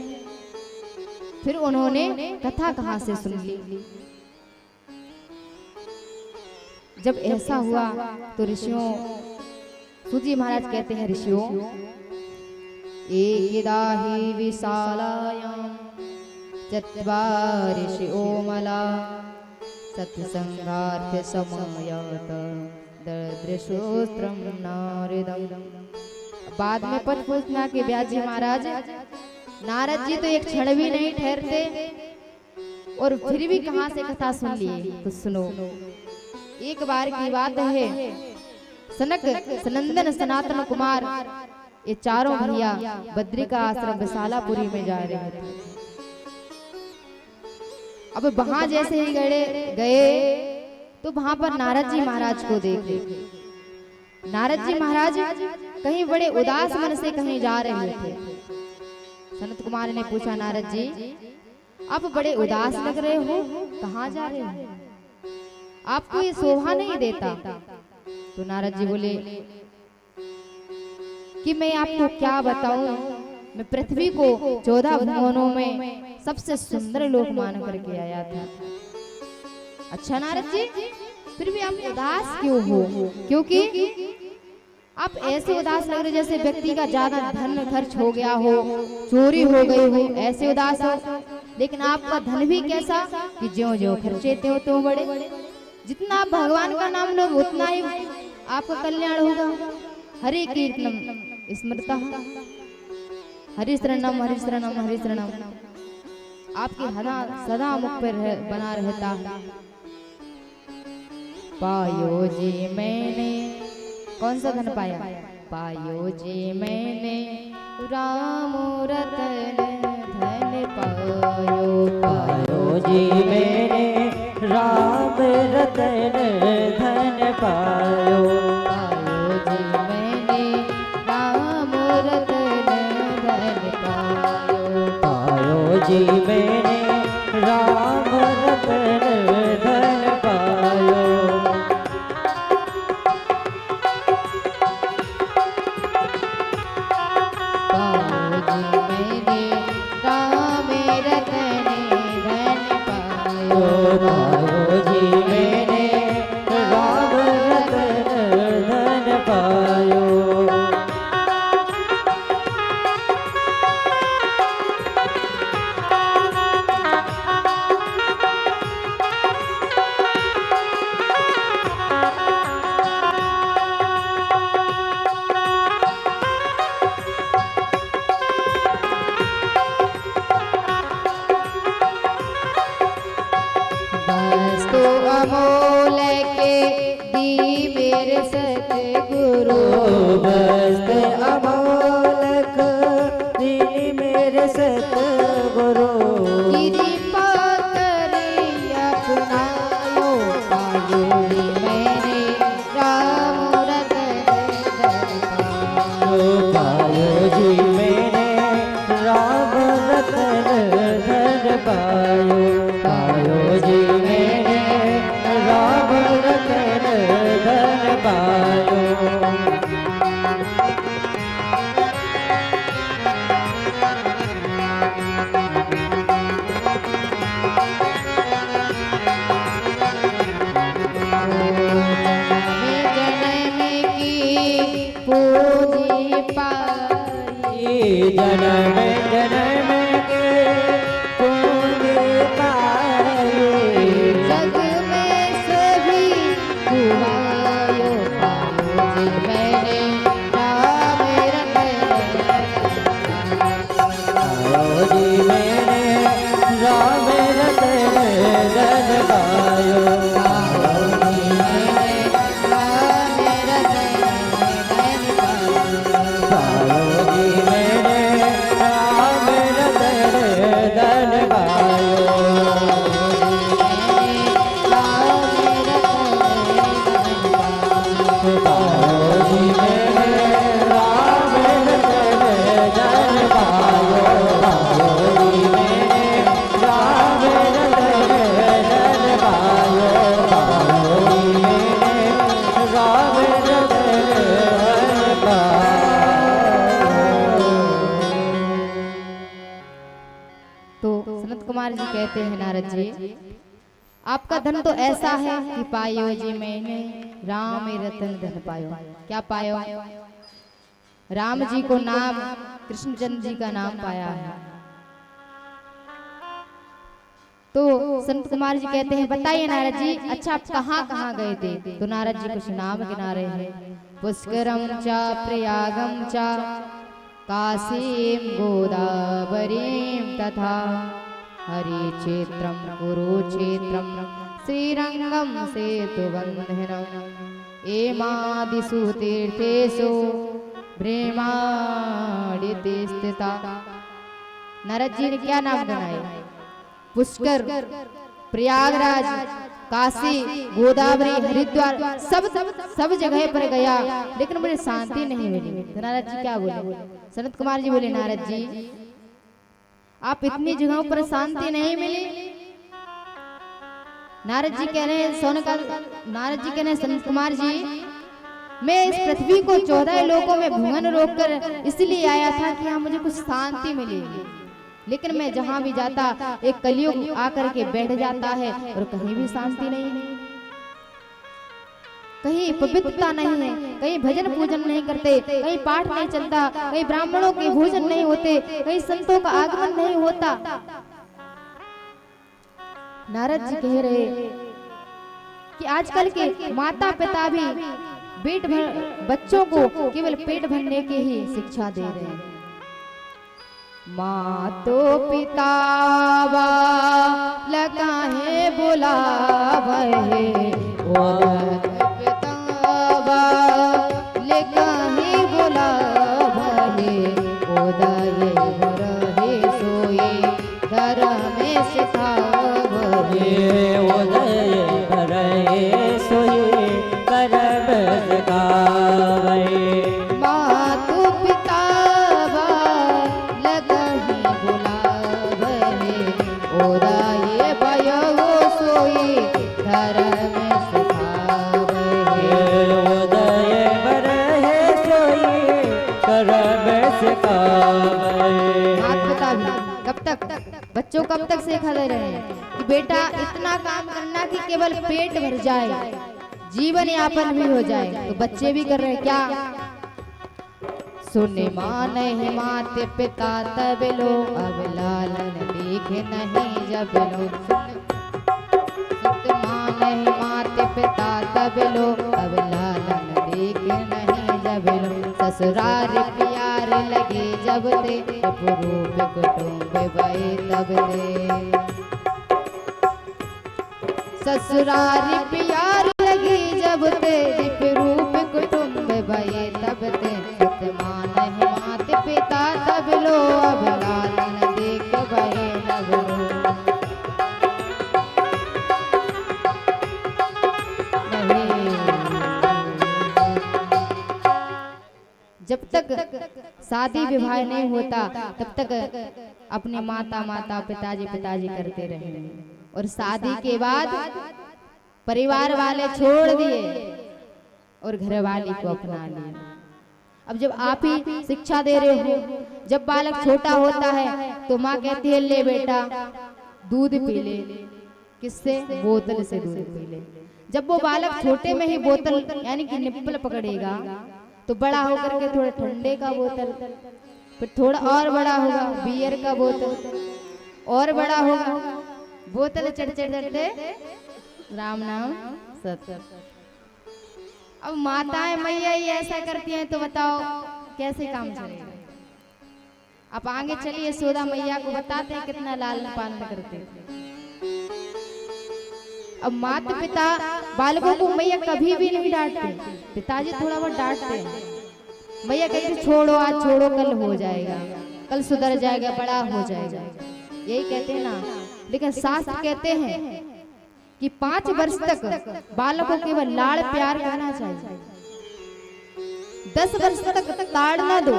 फिर उन्होंने कथा कहां से सुन ली? जब ऐसा हुआ तो ऋषियों, सूजी महाराज कहते हैं ऋषियों, एकदा हि विशालायां चत्वारि ऋषियोमला सत्संगार्थ समयत ददृशोस्त्रं नारदं। बाद में पद पूछना कि व्यास जी महाराज नारद जी तो एक क्षण भी नहीं ठहरते और फिर भी कहां से कथा सुन लिए? तो सुनो, एक बार की बात है, सनक सनंदन सनातन कुमार ये चारों भैया बद्री का आश्रम विशालापुरी में जा रहे थे। अब वहां जैसे ही गए तो वहां पर नारद जी महाराज को देखे। नारद जी महाराज कहीं बड़े उदास मन से कहीं जा रहे थे। सनत कुमार ने पूछा, नारद जी आप बड़े उदास लग रहे हो, कहाँ जा रहे हो? आपको ये शोभा नहीं देता। तो नारद जी बोले कि मैं आपको क्या बताऊं, मैं पृथ्वी को 14 भुवनों में सबसे सुंदर लोक मान करके आया था। अच्छा नारद जी, फिर भी आप उदास क्यों हो? क्योंकि आप ऐसे उदास लग रहे जैसे व्यक्ति का ज्यादा धन खर्च हो गया हो, चोरी हो गई हो, ऐसे उदास हो। लेकिन आपका धन भी कैसा कि ज्यों ज्यों खर्चे त्यों बड़े। जितना आप भगवान का नाम लोगे उतना ही आपका कल्याण होगा। हरे कीर्तनम स्मृता हरि शरणम हरि शरणम हरि शरणम आपकी सदा मुख पर बना रहता है। पायो जी मैंने, कौन सा धन पाया? पायो जी मैंने राम रतन धन पायो। पायो जी मैंने राम रतन धन पायो। पायो जी मैंने राम रतन धन पायो। पायो जी मैंने राम रतन धन पायो। राम रतन धन पायो। वस्तु अमोल के दी मेरे सतगुरु, वस्तु अमोलक दी मेरे सतगुरु, कृपा करे अपनायो पायो मैंने राम रतन पायो जी मैंने राम रतन धन पायो, पायो जी मैंने राम रतन धन पायो। जन्म जन्म के पुण्य पाए, जग में सभी गुवायो पायो जी मैंने राम पायो जी मैंने राम रतन धन पायो, पायो जी मैंने राम रतन पायो जी मैंने राम रतन धन पायो, पायो जी मैंने राम रतन धन पायो, पायो जी मैंने राम रतन धन पायो, पायो जी मैंने राम रतन धन पायो। तो सनत कुमार जी कहते हैं नारद जी, आपका धन तो ऐसा है कि पायो जी मैंने राम रतन धन पायो। क्या पायो? राम जी को नाम, कृष्णचंद्र जी का नाम पाया है। तो संत कुमार जी कहते हैं, बताइए नारद जी, अच्छा आप कहाँ कहाँ गए थे? तो नारद जी कुछ नाम गिना रहे हैं। पुष्करम चा प्रयागम चा काशीम गोदावरीम तथा हरि क्षेत्रम कुरुक्षेत्रम श्रीरंगम सेतुबंधनम एमादिषु तीर्थेषु ब्रह्मांडे स्थिता। नारद जी ने क्या नाम गिनाए? पुष्कर, प्रयागराज, काशी, गोदावरी, हरिद्वार, सब जगह पर गया, लेकिन मुझे शांति नहीं मिली। तो नारद जी क्या बोले? सनत कुमार जी बोले, नारद जी आप इतनी जगहों पर शांति नहीं मिली। नारद जी कह रहे हैं, नारद जी कह रहे हैं, सनत कुमार जी मैं इस पृथ्वी को 14 लोकों में भुवन रोककर इसलिए आया था कि यहाँ मुझे कुछ शांति मिलेगी, लेकिन मैं जहां भी जाता एक कलयुग आकर के बैठ जाता है और कहीं भी शांति नहीं है, कहीं पवित्रता नहीं है, कहीं भजन पूजन नहीं करते, कहीं पाठ नहीं चलता, कहीं ब्राह्मणों के भोजन नहीं होते, कहीं संतों का आगमन नहीं होता। नारद जी कह रहे कि आजकल के माता पिता भी बच्चों को केवल पेट भरने की ही शिक्षा दे रहे हैं। मातो पिता लगाहे बुलावे, लगाहे बुलावे, उदय रहे सोए घर में सिखावे, उदय रहे सोए कर सिखावे। मातु पिता लगाही बुलावे, उदय भयो सोई घर में सिखावे, उदय रहे सोए कर सिखावे। माता पिता भी कब तक, बच्चों कब तक सिखा दे रहे हैं कि बेटा इतना काम करना कि केवल पेट भर जाए, जीवन यापन भी हो जाए। तो बच्चे भी कर रहे हैं क्या? सुने माने माते पिता तब लो, अब लालन देखे नहीं जब लो। सुन माने माते पिता तब लो, अब लालन देखे नहीं जब लो। ससुराल प्यार लगे जब ते, रूप कुटुंब भय तब ते। ससुरारी प्यार लगी जब ते दीप रूप कुटुंब भये तब ते सुत मान है मात पिता तब लो अब लालन देख भये तब लो जब तक शादी विवाह नहीं होता तब तक अपने माता पिताजी करते रहे और शादी के बाद परिवार वाले छोड़ दिए और घरवाली को अपना लिया। अब जब आप ही शिक्षा दे रहे हो, जब बालक छोटा होता है तो माँ कहती है ले बेटा दूध पी ले, किससे? बोतल से दूध पी ले। जब वो बालक छोटे में ही बोतल यानी कि निप्पल पकड़ेगा तो बड़ा होकर के थोड़ा ठंडे का बोतल, फिर थोड़ा और बड़ा होगा बियर का बोतल, और बड़ा होगा बोतल चढ़ते चढ़ते राम नाम सत्य। अब माताएं मैया ही ऐसा करती हैं तो बताओ कैसे काम चलेगा। आप आगे चलिए यशोदा मैया को बताते हैं कितना लालन पालन करते थे। अब माता पिता बालकों को मैया कभी भी नहीं डांटते, पिताजी थोड़ा बहुत डांटते हैं। मैया कहती छोड़ो आज छोड़ो कल हो जाएगा, कल सुधर जाएगा, बड़ा हो जाएगा, यही कहते हैं ना। लेकिन शास्त्र कहते हैं कि 5 वर्ष तक बालकों को केवल लाड़ प्यार करना चाहिए, 10 वर्ष तक ताड़ ना दो।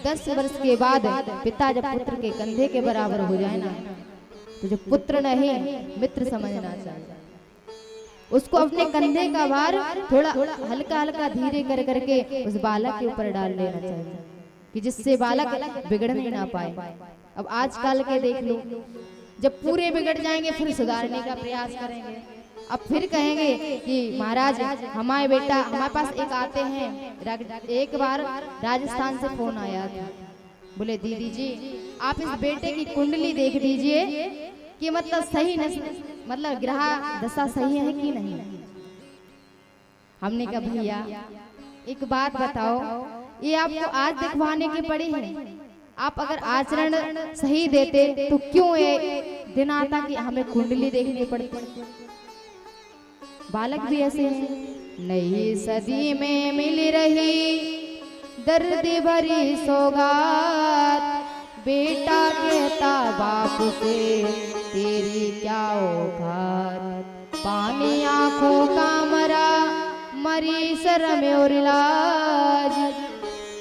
10 वर्ष के बाद पिता जब पुत्र के कंधे के बराबर हो जाए ना तो जो पुत्र नहीं मित्र समझना चाहिए, उसको अपने कंधे का भार थोड़ा हल्का हल्का धीरे कर करके उस बालक के ऊपर डाल लेना चाहिए कि जिससे बालक बिगड़ने ना पाए। अब आजकल के देख लो, जब पूरे बिगड़ जाएंगे फिर सुधारने का प्रयास करेंगे, अब फिर कहेंगे कि महाराज हमारे बेटा हमारे पास एक आते हैं। एक बार राजस्थान से फोन आया था, बोले दीदी जी आप इस बेटे की कुंडली देख दीजिए कि मतलब सही मतलब ग्रह दशा सही है कि नहीं। हमने कहा भैया एक बात बताओ, ये आपको आज दिखवाने की पड़ी है, आप अगर आचरण सही देते तो क्यों ये दिन आता कि हमें कुंडली देखनी पड़ती। बालक भी ऐसे हैं। नई सदी में मिल रही दर्द भरी सौगात, बेटा कहता बाप से तेरी क्या औकात, पानी आंखों का मरा मरी शर्म और लाज,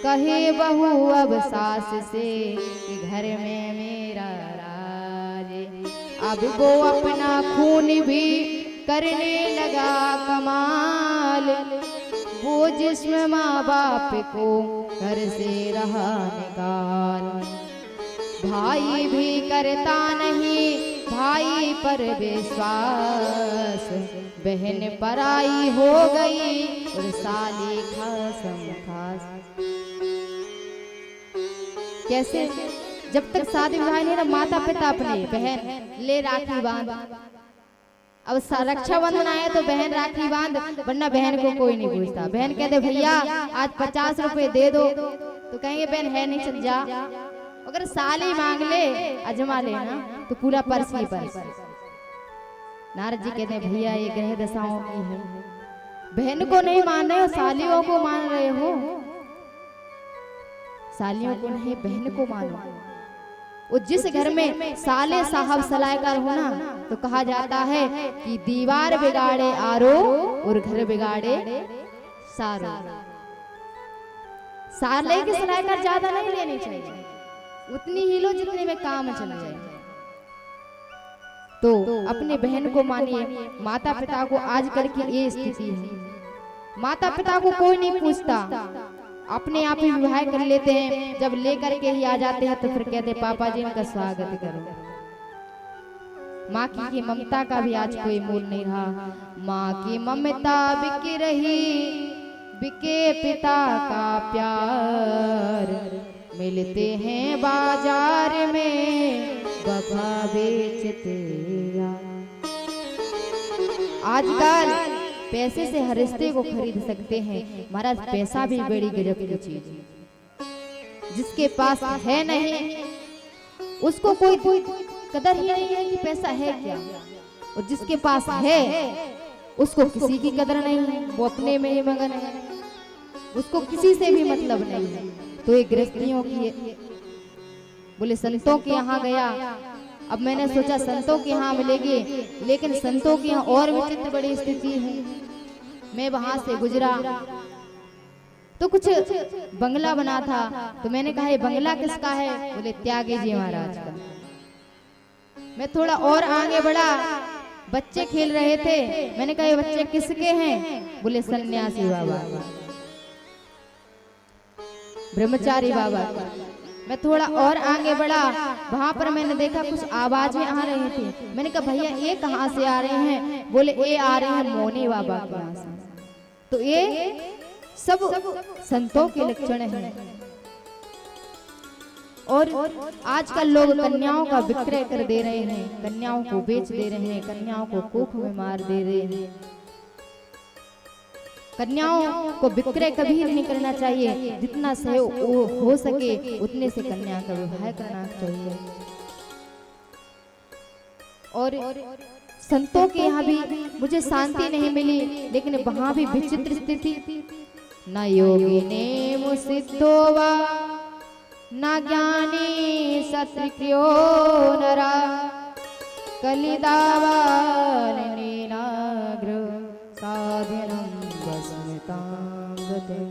कहे बहू अब सास से कि घर में मेरा राज। अब वो अपना खून भी करने लगा कमाल, वो जिस्म माँ बाप को घर से रहा निकाल। भाई भी करता नहीं भाई पर विश्वास, बहन पराई हो गई और साली खासम खास। कैसे? जब तक शादी विवाह नहीं ना माता पिता अपने बहन ले राखी बांध, अब रक्षाबंधन आए तो बहन राखी बांध, वरना बहन को कोई नहीं पूछता। बहन कहते भैया आज 50 रुपए दे दो तो कहेंगे बहन है नहीं चल जा। अगर साली मांग ले अजमा लेना तो पूरा पर्स ही पर्स। नारद जी कहते हैं भैया ये ग्रह दशाओं की है, बहन को नहीं मान रहे हो सालियों को मान रहे हो, सालियों को नहीं बहन को मानो। वो जिस घर में साले साहब सलाहकार हो ना तो कहा जाता है कि दीवार बिगाड़े आरो और घर बिगाड़े सारो। साले की सलाहकार ज्यादा नहीं लेनी चाहिए, उतनी ही लो जितने में काम चल जाए। तो अपने बहन को मानिए। माता पिता को आजकल की ये स्थिति है, माता पिता को कोई नहीं पूछता, अपने आप ही विवाह कर लेते हैं। जब लेकर के ही आ जाते हैं तो फिर कहते पापा जी इनका स्वागत करो। माँ की ममता का भी आज कोई मूल नहीं रहा। माँ की ममता बिक रही, बिके पिता का प्यार, मिलते हैं बाजार में वफा बेचते यार। आजकल पैसे से हर रिश्ते को खरीद सकते हैं महाराज। पैसा भी बड़ी गजब की चीज है। जिसके पास है नहीं उसको कोई कदर ही नहीं है कि पैसा है क्या। और जिसके पास है उसको किसी की कदर नहीं है, वो अपने में ही मगन है, उसको किसी से भी मतलब नहीं है। तो ये गृहस्थियों की बोले संतों के यहाँ गया। अब मैंने सोचा संतों के यहाँ मिलेगी, लेकिन संतों के यहाँ और विचित्र बड़ी स्थिति है। मैं वहां से गुजरा तो कुछ बंगला बना था, तो मैंने कहा ये बंगला किसका है? बोले त्यागी जी महाराज का। मैं थोड़ा और आगे बढ़ा, बच्चे खेल रहे थे, मैंने कहा ये बच्चे किसके हैं? बोले सन्यासी बाबा, ब्रह्मचारी बाबा का। मैं थोड़ा और आगे बढ़ा, वहां पर मैंने देखा कुछ आवाजें आ रही थी। मैंने कहा भैया ये कहाँ से आ रहे हैं? बोले ये आ रहे हैं मौनी बाबा के यहाँ से। तो ये सब संतों के लक्षण हैं। और आजकल लोग कन्याओं का विक्रय कर दे रहे हैं, कन्याओं को बेच दे रहे हैं, कन्याओं को कोख में मार दे रहे हैं। कन्याओं को विक्रय कभी नहीं करना चाहिए, जितना सहयोग हो सके उतने से कन्या का विवाह करना चाहिए। और संतों के यहाँ भी मुझे शांति नहीं मिली, लेकिन वहां भी विचित्र स्थिति। न योगी ने मुसिद्धो वा न ज्ञानी सत्रिक्रियो नरा कलिदावान नीलाग्र साधनम बस्मितांगते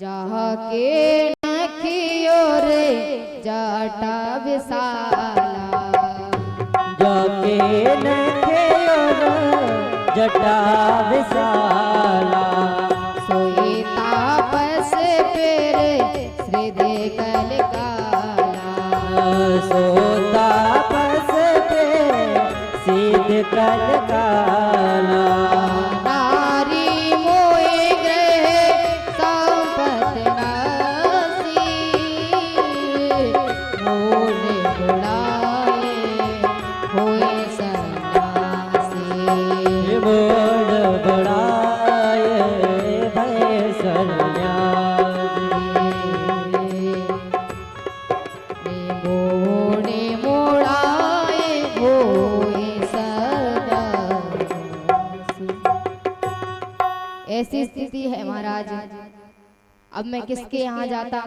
जहाँ के नखियो रे जटा विशाला जाके नखे जटा विशाला सोई तापस पेरे हृदय कलकाला सोता पस पे सीध कलकाला नारी मोए ग्रह संपत नासी मोने बुलाए होए सन्यासी मोड़ बढ़ाए भय सन्यासी मोड़े मोड़ाए होए सन्यासी। ऐसी स्थिति है महाराज। अब मैं किसके यहाँ जाता?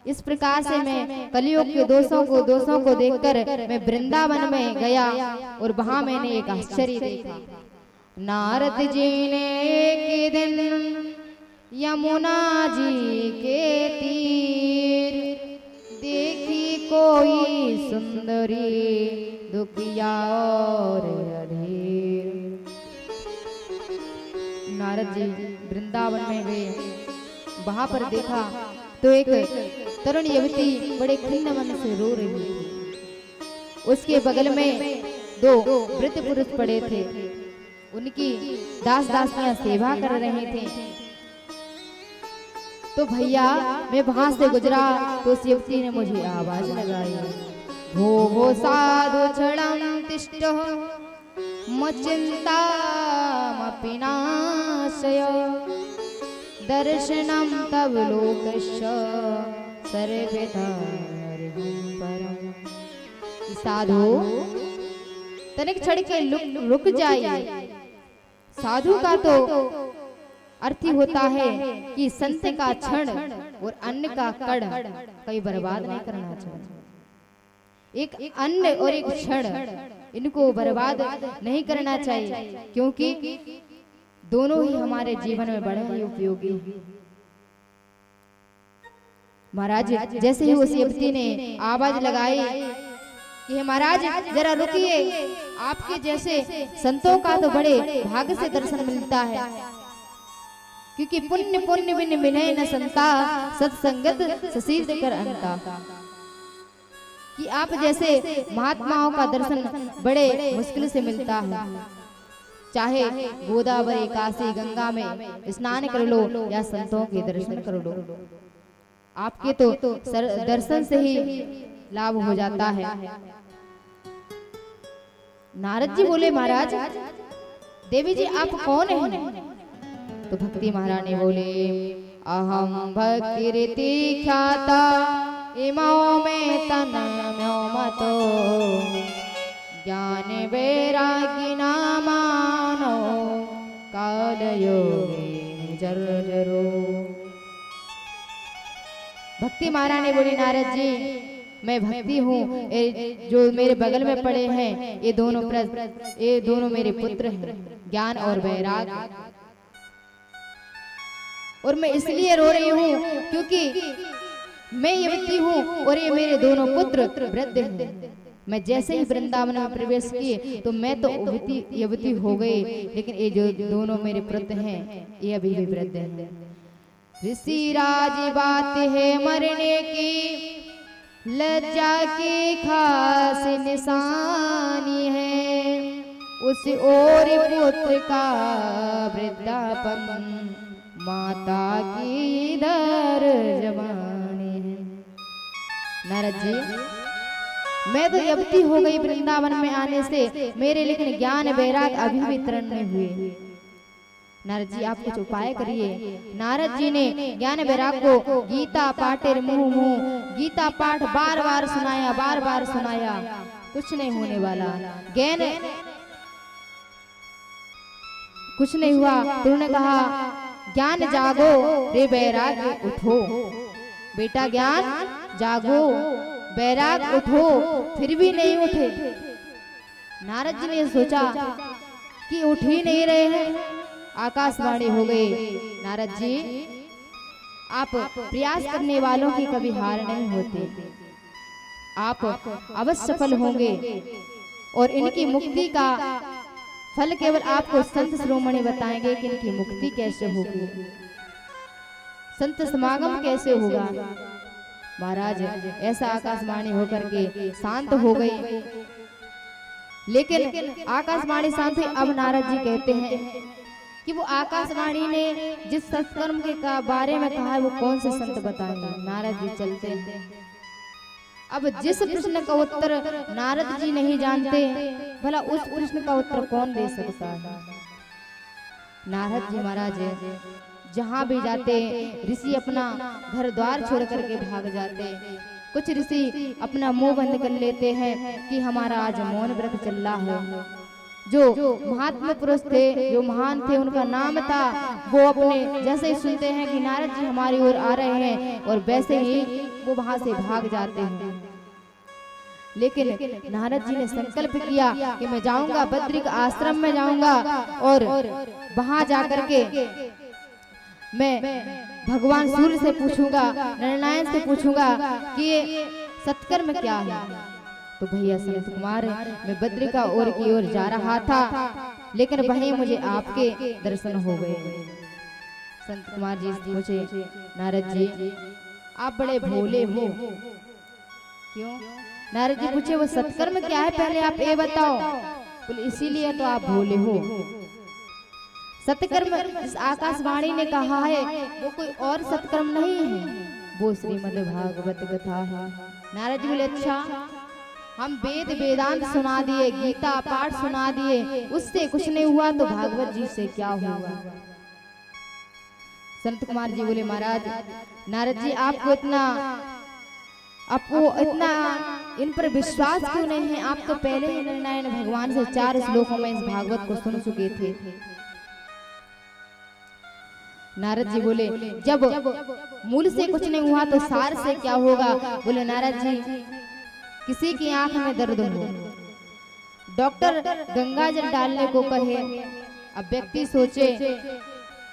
इस प्रकार से मैं कलियुग के दोषों को देखकर मैं वृंदावन में गया और वहां मैंने एक आश्चर्य देखा। नारद जी ने एक दिन यमुना जी के तीर देखी कोई सुंदरी दुखिया और अधीर। नारद जी वृंदावन में गए, वहां पर देखा तो एक तरुण युवती बड़े खिन्न मन से रो रही थी। उसके बगल में दो वृद्ध पुरुष पड़े थे, उनकी दास दासियां सेवा कर रहे थे। तो भैया मैं वहां से गुजरा तो उस युवती ने मुझे आवाज लगाई, भो साधु क्षणं तिष्ठ मचिंता मपिनाशय दर्शनम तब लोकस्य सर्वथा परम। साधु तनिक क्षण के रुक जाइए। साधु का तो अर्थ ही होता है कि संत का क्षण और अन्न का कण कहीं बर्बाद नहीं करना चाहिए। एक अन्न और एक क्षण इनको बर्बाद नहीं करना चाहिए, क्योंकि दोनों ही हमारे जीवन में बड़े ही उपयोगी हैं। महाराज जैसे ही उस युवती ने आवाज लगाई कि महाराज जरा रुकिए, आपके जैसे संतों का तो बड़े भाग्य से दर्शन मिलता है, क्योंकि पुण्य पुण्य बिन मिले न संता सत्संगत ससीद कर अंता। कि आप जैसे महात्माओं का दर्शन बड़े मुश्किल से मिलता है। चाहे गोदावरी काशी गंगा में स्नान कर लो या संतों के दर्शन कर लो, आपके तो दर्शन से ही लाभ हो जाता है। नारद जी बोले महाराज देवी जी आप कौन हैं? तो भक्ति महारानी बोले अहम भक्ति रीति ख्याता इमाओ में तन म्यो मतो ज्ञान वैराग्य ना मानो काल योगे जर्जरो। भक्ति महारानी बोली नारद जी मैं भक्ति हूँ, जो मेरे बगल में पड़े हैं ये दोनों मेरे पुत्र हैं, ज्ञान और वैराग। और मैं इसलिए रो रही हूँ क्योंकि मैं युवती हूँ और ये मेरे दोनों पुत्र वृद्ध हैं। मैं जैसे ही वृंदावन में प्रवेश किए तो मैं तो युवती हो गई, लेकिन ये जो दोनों मेरे पुत्र हैं ये अभी भी वृद्ध हैं। ऋषि राज बात है मरने की, लज्जा की खास निशानी है, उस और पुत्र का वृद्धापन माता की इधर जवानी है। नारद जी मैं तो युवती हो गई वृंदावन में आने से, मेरे लेकिन ज्ञान वैराग अभी भी तरण नहीं हुए। नारद जी आप कुछ उपाय करिए। नारद जी ने ज्ञान वैराग को गीता पाठेर मुंह गीता पाठ बार बार सुनाया, कुछ नहीं होने वाला, ज्ञान कुछ नहीं हुआ। तो उन्होंने कहा ज्ञान जागो रे वैराग उठो, बेटा ज्ञान जागो वैराग उठो, फिर भी नहीं उठे। नारद जी ने सोचा कि उठ ही नहीं रहे हैं। आकाशवाणी हो गई, नारद जी आप प्रयास करने वालों की कभी हार नहीं होते, आप अवश्य सफल होंगे और इनकी मुक्ति का फल केवल आपको संत शिरोमणि बताएंगे कि इनकी मुक्ति कैसे होगी, संत समागम कैसे होगा। महाराज ऐसा आकाशवाणी होकर के शांत हो गई। लेकिन आकाशवाणी शांत हुई। अब नारद जी कहते हैं कि वो आकाशवाणी ने जिस सत्कर्म के बारे में कहा है वो कौन से संत बताएंगे। नारद जी चलते हैं। अब जिस प्रश्न का उत्तर नारद जी नहीं जानते, भला उस प्रश्न का उत्तर कौन दे सकता है। नारद जी महाराज जहाँ भी जाते ऋषि अपना घर द्वार छोड़ करके भाग जाते। कुछ ऋषि अपना मुंह बंद कर लेते हैं कि हमारा आज मौन व्रत चल रहा है। जो महात्मा पुरुष थे, जो महान थे, उनका नाम था, वो अपने जैसे ही सुनते हैं कि नारद जी हमारी ओर आ रहे हैं और वैसे ही वो वहां से भाग जाते हैं। लेकिन नारद जी ने संकल्प किया कि मैं जाऊंगा, बद्रिक आश्रम में जाऊंगा और वहां जाकर के मैं भगवान सूर्य से पूछूंगा, नारायण से पूछूंगा कि ये सत्कर्म क्या है। तो भैया संत कुमार मैं बद्रिका ओर की ओर जा रहा था, लेकिन वहीं मुझे आपके दर्शन हो गए। संत कुमार जी पूछे नारद जी आप बड़े भोले हो क्यों। नारद जी पूछे वो सत्कर्म क्या है पहले आप ये बताओ। बोले इसीलिए तो आप भोले हो। सत्कर्म इस आकाशवाणी ने कहा है वो कोई और सत्कर्म नहीं है, वो श्रीमद् भागवत कथा है। नारद जी बोले अच्छा, हम वेद वेदांत सुना दिए, गीता पाठ सुना दिए, उससे कुछ नहीं हुआ तो भागवत जी से क्या हुआ। संत कुमार जी बोले महाराज नारद जी आपको इतना इन पर विश्वास क्यों नहीं है। आप तो पहले ही नारायण भगवान से 4 श्लोकों में इस भागवत को सुन चुके थे। नारद जी बोले जब मूल से कुछ नहीं हुआ तो सार से क्या होगा। बोले नारद जी किसी की आंख में दर्द हो, डॉक्टर गंगा जल डालने को कहे। अब व्यक्ति सोचे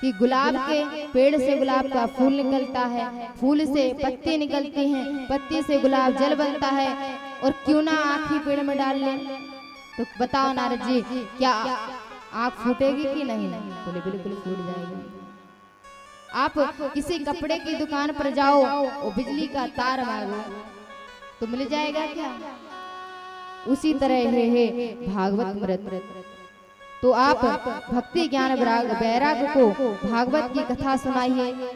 कि गुलाब के पेड़ से गुलाब का फूल निकलता है, फूल से पत्ती निकलती हैं, पत्ती से गुलाब जल बनता है, और क्यों ना आँख ही पेड़ में डाल लें। तो बताओ नारद जी क्या आँख फूटेगी कि नहीं। बोले बिल्कुल फूट जाएगी। आप किसी कपड़े की दुकान पर जाओ और बिजली का तार मारो तो मिल जाएगा क्या। उसी तरह है भागवत मृत। तो आप भक्ति ज्ञान वैराग को भागवत की कथा सुनाइए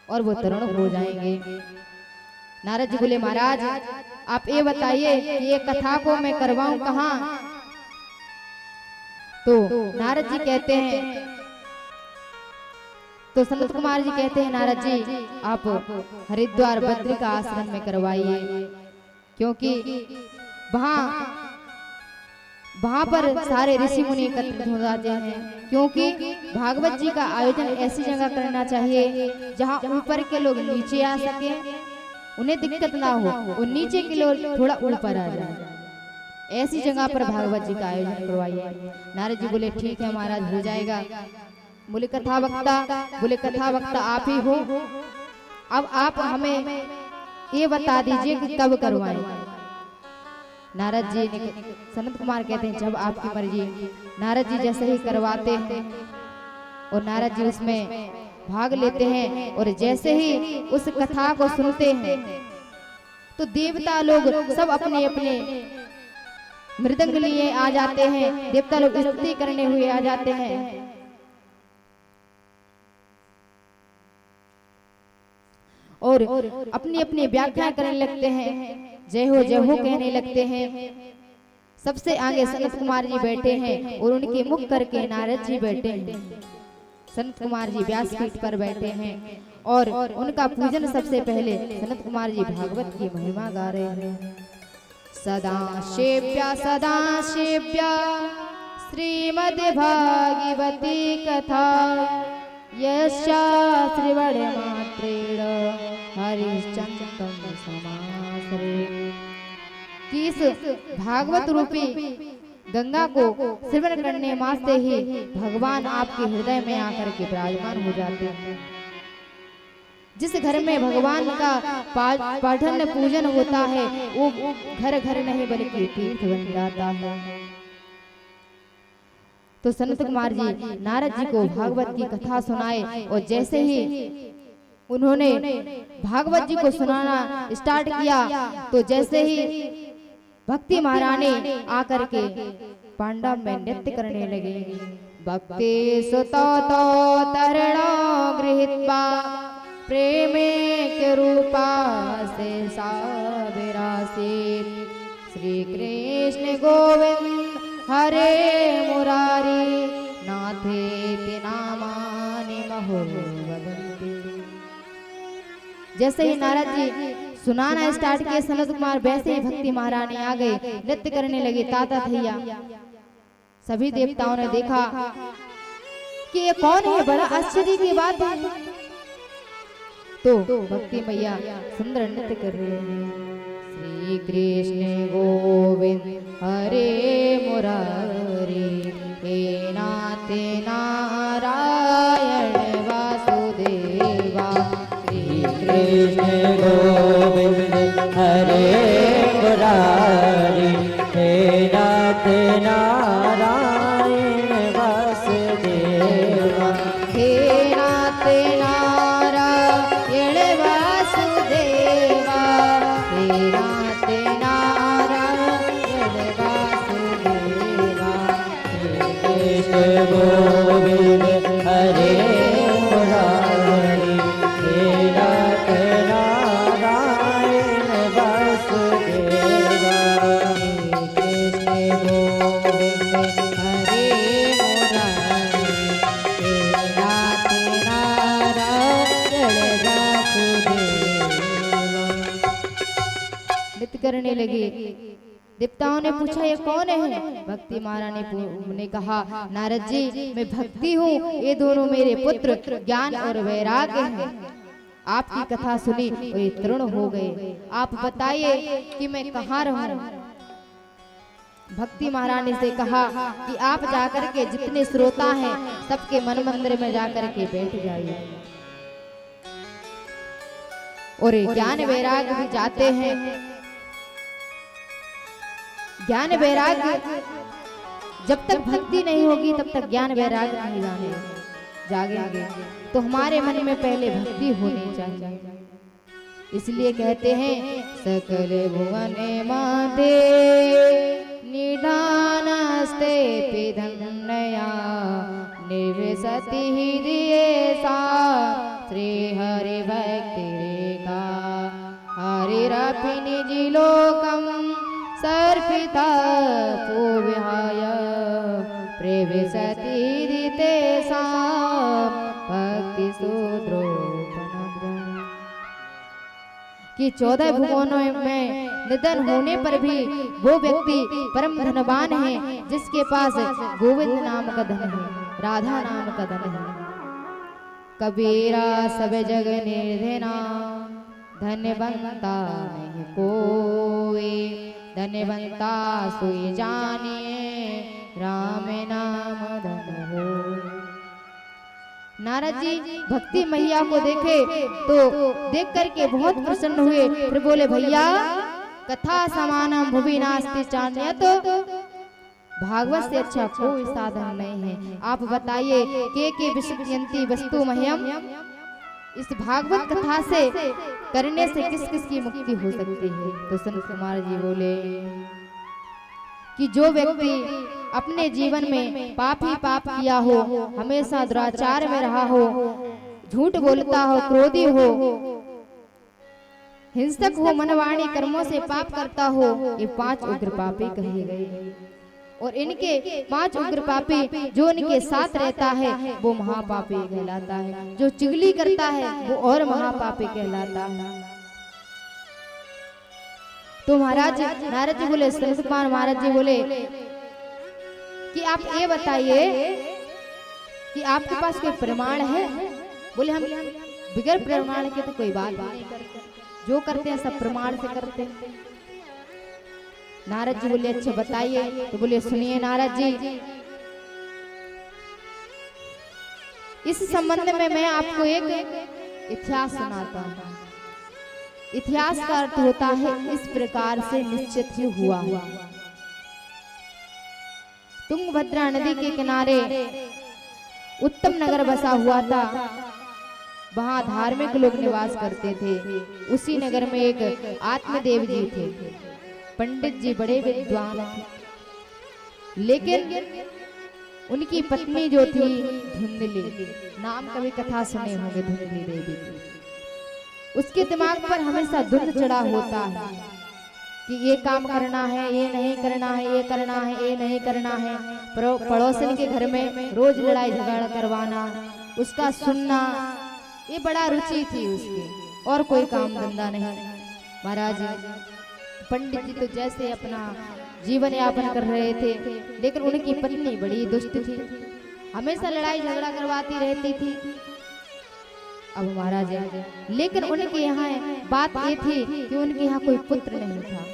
और वो तरुण हो जाएंगे। नारद जी बोले महाराज आप ये बताइए कि ये कथा को मैं करवाऊं कहाँ। तो नारद जी कहते हैं, तो संत कुमार जी कहते हैं नारद जी आप हरिद्वार बद्रिका आश्रम में करवाइए, क्योंकि वहां वहां पर सारे ऋषि मुनि एकत्रित हो जाते हैं, क्योंकि भागवत जी का आयोजन ऐसी जगह करना चाहिए जहां ऊपर के लोग नीचे आ सके, उन्हें दिक्कत ना हो, और नीचे के लोग थोड़ा ऊपर आ जाए। ऐसी जगह पर भागवत जी का आयोजन करवाइए। नारद जी बोले ठीक है महाराज, हो जाएगा। बोले कथा वक्ता आप ही हो, अब आप हमें ये बता दीजिए कि कब करवाएं। नारद जी ने, सनत कुमार कहते हैं जब आपकी मर्जी। नारद जी जैसे ही करवाते हैं और नारद जी उसमें भाग लेते हैं, और जैसे ही उस कथा को सुनते हैं तो देवता लोग सब अपने अपने मृदंग लिए आ जाते हैं, देवता लोग स्तुति करने हुए आ जाते हैं, और अपनी अपनी व्याख्या करने लगते हैं, जय हो कहने लगते हैं। सबसे आगे सनत कुमार जी बैठे हैं और उनके मुख करके नारद जी बैठे हैं। सनत कुमार जी व्यासपीठ पर बैठे हैं और उनका पूजन सबसे पहले सनत कुमार जी भागवत की महिमा गा रहे हैं। सदा शिव्या श्रीमद् भागवती कथा यस्या श्रवण मात्रेण हरिश्चन्द्रं समासरे। कि इस भागवत रूपी गंगा को श्रवण करने मात्र ही भगवान आपके हृदय में आकर के विराजमान हो जाते हैं। जिस घर में भगवान का पठन पूजन होता है वो घर घर नहीं बल्कि तीर्थ बन जाता है। तो सनत कुमार जी नारद जी को भागवत की कथा सुनाए, और जैसे ही उन्होंने भागवत जी को सुनाना स्टार्ट किया तो जैसे ही भक्ति महारानी आकर के पांडव में नृत्य करने लगे। भक्ति सुतो तो तरणो गृहीत्वा प्रेमे के रूपा से साविरासी। श्री कृष्ण गोविंद हरे मुरारी नाथेति नामानि महोवदन्ति। जैसे ही नारद जी सुनाना स्टार्ट किए सनत कुमार, वैसे ही भक्ति महारानी आ गए, नृत्य करने लगे ताता थैया। सभी देवताओं ने देखा कि ये कौन है, बड़ा आश्चर्य की बात है। तो भक्ति मैया सुंदर नृत्य कर रहे हैं। श्री कृष्ण गोविंद हरे मुरारी हे नाथ नारायण वासुदेवा। श्री कृष्ण गोविंद हरे मुरारी हे नाथ नारायण वासुदेवा। हे नाथ नारायण वासुदेवा। हे नाथ नारायण वासुदेवा। कृष्ण गोविंद हरे मुरारी हे नाथ नारायण वासुदेवा। कृष्ण गोविंद हरे मुरारी हे नाथ नारायण वासुदेवा। नृत्य करने लगे। देवताओं ने पूछा ये कौन है? भक्ति महारानी ने कहा नारद जी मैं भक्ति हूँ, ये दोनों मेरे पुत्र ज्ञान और वैराग्य हैं। आपकी कथा सुनी और ये तृण हो गए। आप बताइए कि मैं कहाँ रहूं? भक्ति महारानी से कहा कि आप जाकर के जितने श्रोता हैं सबके मन मंदिर में जाकर के बैठ जाइए। और ज्ञान वैराग्य भी जाते हैं। ज्ञान वैराग्य जब तक भक्ति नहीं होगी तब तक ज्ञान वैराग्य नहीं जागेंगे। तो हमारे मन में पहले भक्ति होनी चाहिए। इसलिए कहते हैं सकल भुवन माते निधानस्ते पिधन्नया निवसति हृदये सा श्री हरि भक्ति रेखा हरिरपि निजि लोकम सर्पिता पूविहाय प्रविशति हृदये सा भक्ति सूत्रोपनग्रह। कि 14 भुवनों में निधन होने पर भी वो व्यक्ति परम धनवान है जिसके पास गोविंद नाम का धन है, राधा नाम का धन है। कबीरा सब जग निर्धना, धनवंता नहीं कोई, धनवंता सोई जानिए, राम नाम धन हो। नारद जी भक्ति मैया को देखे तो देख करके बहुत प्रसन्न हुए, फिर बोले भैया कथा समानम भुवि नास्ति चान्यत, भागवत से अच्छा कोई साधन नहीं है। आप बताइए के विषयंती वस्तु मह्यम, इस भागवत कथा से करने से किस किस की मुक्ति हो सकती है। तो संत कुमार जी बोले कि जो व्यक्ति अपने जीवन में पाप ही पाप किया हो, हमेशा दुराचार में रहा हो, झूठ बोलता हो, क्रोधी हो, हिंसक हो, मनवाणी कर्मों से पाप करता हो, ये 5 उग्र पापी कहे गए। और इनके 5 उग्र पापी जो इनके साथ रहता है वो महापापी कहलाता है, जो चुगली करता है वो और महापापी कहलाता है। तो महाराज नारद जी बोले, संत कुमार महाराज जी बोले कि आप ये बताइए कि आपके पास कोई प्रमाण है। बोले हम बिगर प्रमाण के तो कोई बात नहीं करते, जो करते हैं सब प्रमाण से करते हैं। नारद जी बोले अच्छा बताइए। तो बोले सुनिए नारद जी, इस संबंध में मैं आपको एक इतिहास सुनाता हूँ। इतिहास का अर्थ होता है इस प्रकार से निश्चित ही हुआ। तुंगभद्रा नदी के किनारे उत्तम नगर बसा हुआ था, वहां धार्मिक लोग निवास करते थे। उसी नगर में एक आत्मदेव जी थे, पंडित जी बड़े विद्वान थे, लेकिन उनकी पत्नी जो थी धुंधली, नाम कभी कथा सुने होंगे धुंधली देवी की, उसके दिमाग पर हमेशा धुंध चढ़ा होता है कि ये काम करना है, ये नहीं करना है, ये करना है, ये नहीं करना है। पड़ोसन के घर में रोज लड़ाई झगड़ा करवाना, उसका सुनना, ये बड़ा रुचि थी उसकी, और कोई काम धंधा नहीं। महाराज पंडित जी तो जैसे अपना जीवन यापन कर रहे थे, लेकिन उनकी पत्नी बड़ी दुष्ट थी, हमेशा लड़ाई झगड़ा करवाती रहती थी। अब महाराज लेकिन उनके यहाँ बात ये थी कि उनके यहाँ कोई पुत्र नहीं था।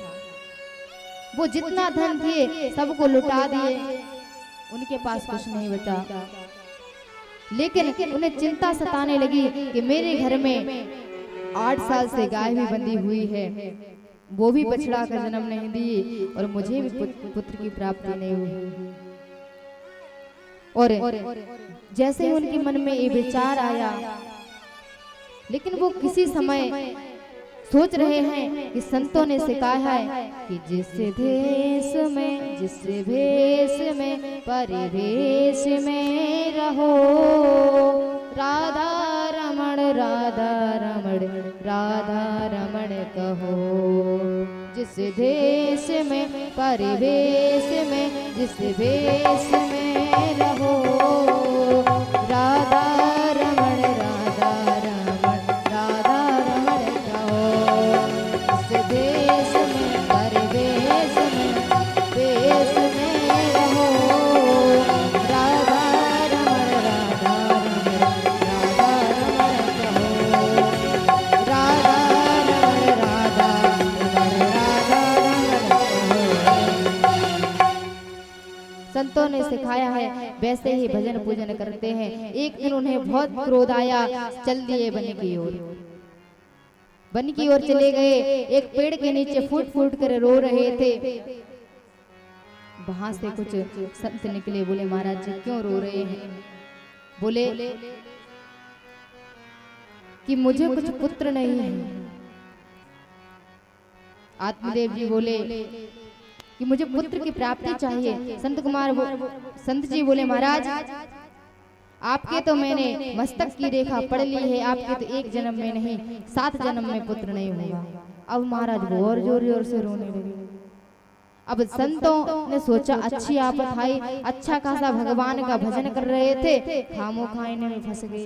वो जितना धन थे सबको लुटा दिए, उनके पास कुछ नहीं बचा। लेकिन उन्हें चिंता सताने लगी कि मेरे घर में 8 साल से गाय भी बंधी हुई है, वो भी बछड़ा का जन्म नहीं दी, और मुझे भी पुत्र की प्राप्ति नहीं हुई। और जैसे ही उनके मन में ये विचार आया, लेकिन वो किसी समय सोच रहे हैं कि संतों ने सिखाया है कि जिस देश में, जिस भेष में, परिवेश में रहो, राधा रमण, राधा रमण, राधा रमण कहो। जिस देश में, परिवेश में, जिस भेष में रहो, राधा रमण, राधा रमण, राधा रमण कहो। जिस देश में, परिवेश में, वेश में रहो, राधा रमण, राधा रमण, राधा रमण कहो। राधा रमण, राधा रमण, राधा रमण कहो। संतों ने सिखाया है वैसे ही भजन पूजन करते हैं। एक दिन उन्हें बहुत क्रोध आया, चल दिए वन की ओर। वन की ओर चले गए, एक पेड़ के नीचे फूट फूट कर रो रहे थे। वहां से कुछ संत निकले, बोले महाराज जी क्यों रो रहे हैं? बोले कि मुझे कुछ पुत्र नहीं है। आत्मदेव जी बोले कि मुझे पुत्र की प्राप्ति चाहिए। संत जी बोले महाराज आपके तो मैंने मस्तक की रेखा पढ़ ली है, आपके तो 1 जन्म में नहीं 7 जन्म में पुत्र नहीं होगा। अब महाराज वो और जोर जोर से रोने लगे। अब संतों ने सोचा अच्छी आफत आई, अच्छा खासा भगवान का भजन कर रहे थे, खामो खाने में फंस गए।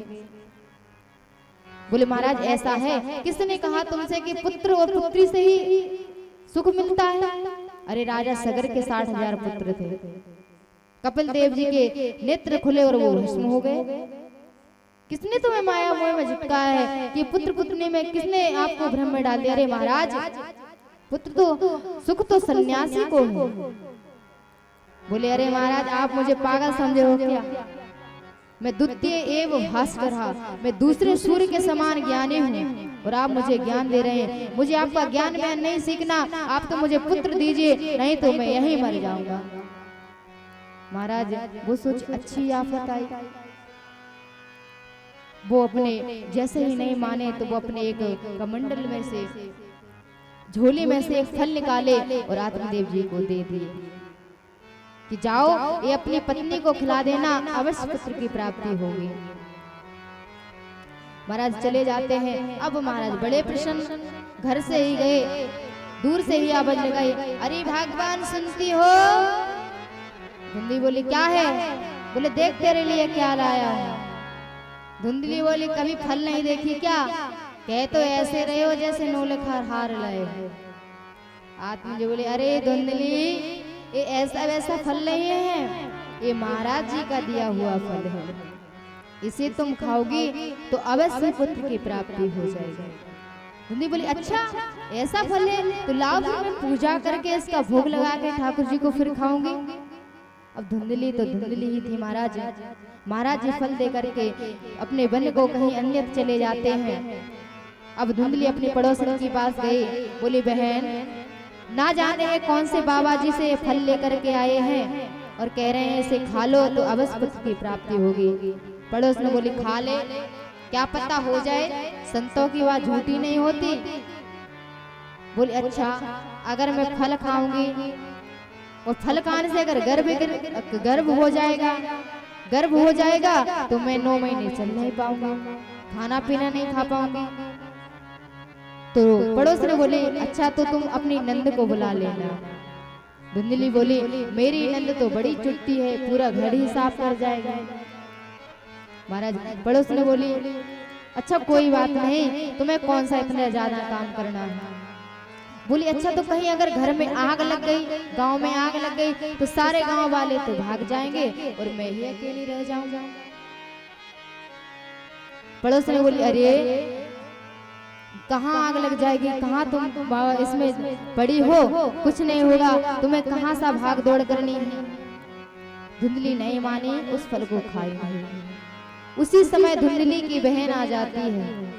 बोले महाराज ऐसा है, किसने कहा तुमसे कि पुत्र और पुत्री से ही सुख मिलता है। अरे राजा सगर के 60,000 पुत्र थे, कपिल देव जी के नेत्र खुले और वो भस्म हो गए। किसने तुम्हें माया मोह में झुकाया है कि पुत्र पुत्री में किसने आपको भ्रम में डाल दिया? अरे महाराज, पुत्र तो सुख तो सन्यासी को है। बोले अरे महाराज, आप मुझे पागल समझे हो क्या? मैं द्वितीय एवं भास्कर, मैं दूसरे सूर्य के समान ज्ञानी हूँ और आप मुझे ज्ञान दे रहे हैं। मुझे आपका ज्ञान में नहीं सीखना, आप तो मुझे पुत्र दीजिए, नहीं तो मैं यहीं मर जाऊंगा। महाराज वो सोच अच्छी आफत आई। वो अपने जैसे ही नहीं माने तो वो अपने एक कमंडल में से, झोली में से एक फल निकाले और आत्मदेव जी को दे दिए कि जाओ ये अपनी पत्नी को खिला देना, अवश्य पुत्र की प्राप्ति होगी। महाराज चले जाते हैं। अब महाराज बड़े प्रसन्न, घर से ही गए, दूर से ही आवाज लगाई, अरे भगवान सुनती हो? धुंधली बोली क्या है? बोले देख तेरे लिए क्या लाया है। धुंधली बोली कभी फल नहीं देखी क्या? कह तो ऐसे रहे हो जैसे नौलखा हार लाए। आत्मा जी बोले अरे धुंधली, ये ऐसा वैसा फल नहीं है, ये महाराज जी का दिया हुआ फल है, इसे तुम खाओगी तो अवश्य पुत्र की प्राप्ति हो जाएगी। धुंधली बोली अच्छा ऐसा फल है, तो लाओ फिर मैं पूजा करके इसका भोग लगा के ठाकुर जी को फिर खाऊंगी। अब धुंधली तो धुंधली ही थी। महाराज जी फल दे करके अपने वन को कहीं अन्य चले जाते हैं। अब धुंधली अपनी पड़ोसन के पास गई, बोली बहन ना जाने है कौन से बाबा जी से फल लेकर के आए हैं और कह रहे हैं इसे खा लो तो अवश्य पुत्र की प्राप्ति होगी। पड़ोस ने बोली खा ले, क्या पता हो जाए, संतों की बात झूठी नहीं होती। बोली अच्छा अगर मैं फल खाऊंगी और फल खाने से अगर गर्भ हो जाएगा तो मैं 9 महीने चल नहीं पाऊंगा, खाना पीना नहीं खा पाऊंगी। तो पड़ोस ने बोली अच्छा तो तुम अपनी नंद को बुला लेना। धुंधली बोली मेरी नंद तो बड़ी चुट्टी है, पूरा घर ही साफ कर जाएगा। महाराज पड़ोस ने बोली अच्छा कोई बात नहीं, तुम्हें कौन सा इतना ज्यादा काम करना है। बोली अच्छा तो कहीं अगर घर में आग लग गई, गांव में आग लग गई तो सारे गांव वाले तो भाग जाएंगे और मैं ही अकेली रह जाऊंगा। पड़ोस ने बोली अरे कहाँ आग लग जाएगी, कहाँ तुम इसमें पड़ी हो, कुछ नहीं होगा, तुम्हें कहाँ सा भाग दौड़ करनी है। धुंधली नहीं मानी, उस फल को खाई। उसी समय धुंधली की बहन आ जाती है।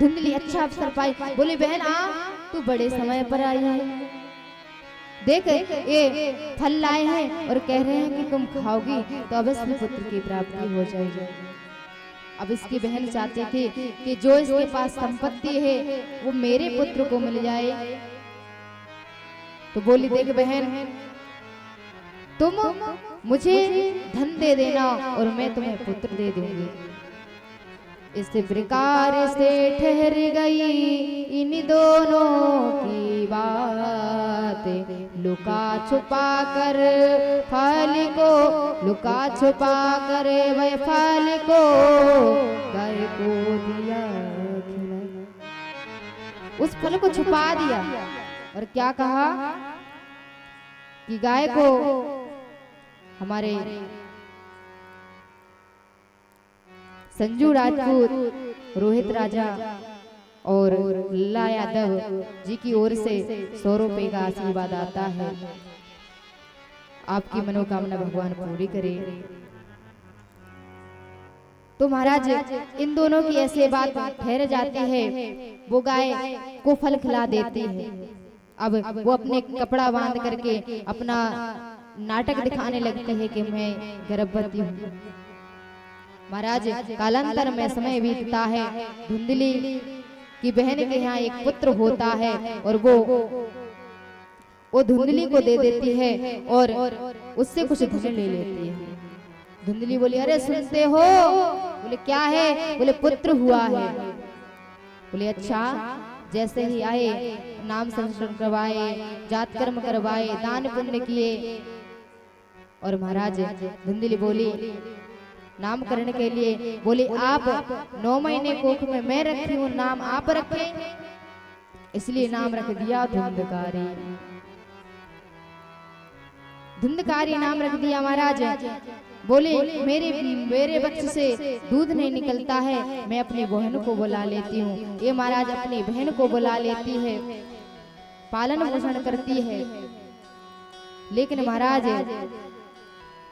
धुंधली अच्छा अवसर पाई, बोली बहन आ तू बड़े समय पर आई है, देख ये फल लाए हैं और कह रहे हैं कि तुम खाओगी तो अवश्य पुत्र की प्राप्ति हो जाएगी। अब इसकी बहन चाहती थी कि जो इसके पास संपत्ति है वो मेरे पुत्र को मिल जाए। तो बोली देख बहन तुम मुझे धन दे देना और मैं तुम्हें पुत्र दे दूंगी। इस प्रकार से ठहर गई इन दोनों की बात, लुका छुपा कर फल को, लुका छुपा कर वह फल को गाय को दिया खिला। उस फल को छुपा दिया और क्या कहा कि गाय को हमारे संजू राजपूत, रोहित राजा और लल्ला यादव जी की ओर से 100 रुपए का आशीर्वाद आता है। आपकी मनोकामना भगवान पूरी करे। तो महाराज इन दोनों की ऐसी बात ठहर जाती है, वो गाय को फल खिला देती है। अब वो अपने कपड़ा बांध करके अपना नाटक दिखाने लगती है कि मैं गर्भवती हूँ। महाराज कालांतर में समय बीतता है, धुंधली की बहन के यहाँ एक पुत्र होता है और वो धुंधली को दे देती है और उससे कुछ धन ले लेती है। धुंधली बोली अरे सुनते हो? बोले क्या है? बोले पुत्र हुआ है। बोले अच्छा। जैसे ही आए नाम संस्मरण करवाए, जात कर्म करवाए, दान पुण्य किए और महाराज धुंधली बोली नामकरण के लिए, बोले आप 9 महीने कोख में मैं रखी हूँ, नाम आप रखें। इसलिए नाम रख दिया धुंधकारी। धुंधकारी नाम रख दिया महाराज। बोले मेरे मेरे बच्चे से दूध नहीं निकलता है, मैं अपनी बहन को बुला लेती हूँ। ये महाराज अपनी बहन को बुला लेती है, पालन पोषण करती है। लेकिन महाराज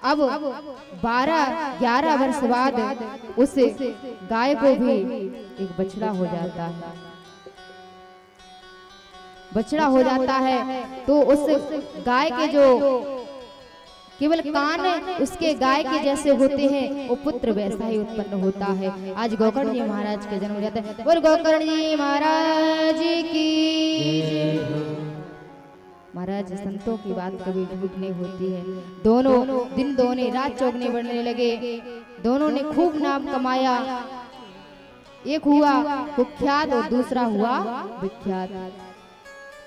अब 12-11 वर्ष बाद उस गाय को भी एक बछड़ा हो जाता है। बछड़ा हो जाता है तो उस गाय के जो केवल कान उसके गाय के जैसे होते हैं, वो पुत्र वैसा ही उत्पन्न होता है। आज गोकर्ण जी महाराज के जन्म हो जाता है। बोल गोकर्ण जी महाराज की। महाराज संतों की बात कभी झूठ नहीं होती है। दोनों दिन दोने रात चौगने बढ़ने लगे। दोनों ने खूब नाम कमाया। एक हुआ कुख्यात और दूसरा हुआ विख्यात।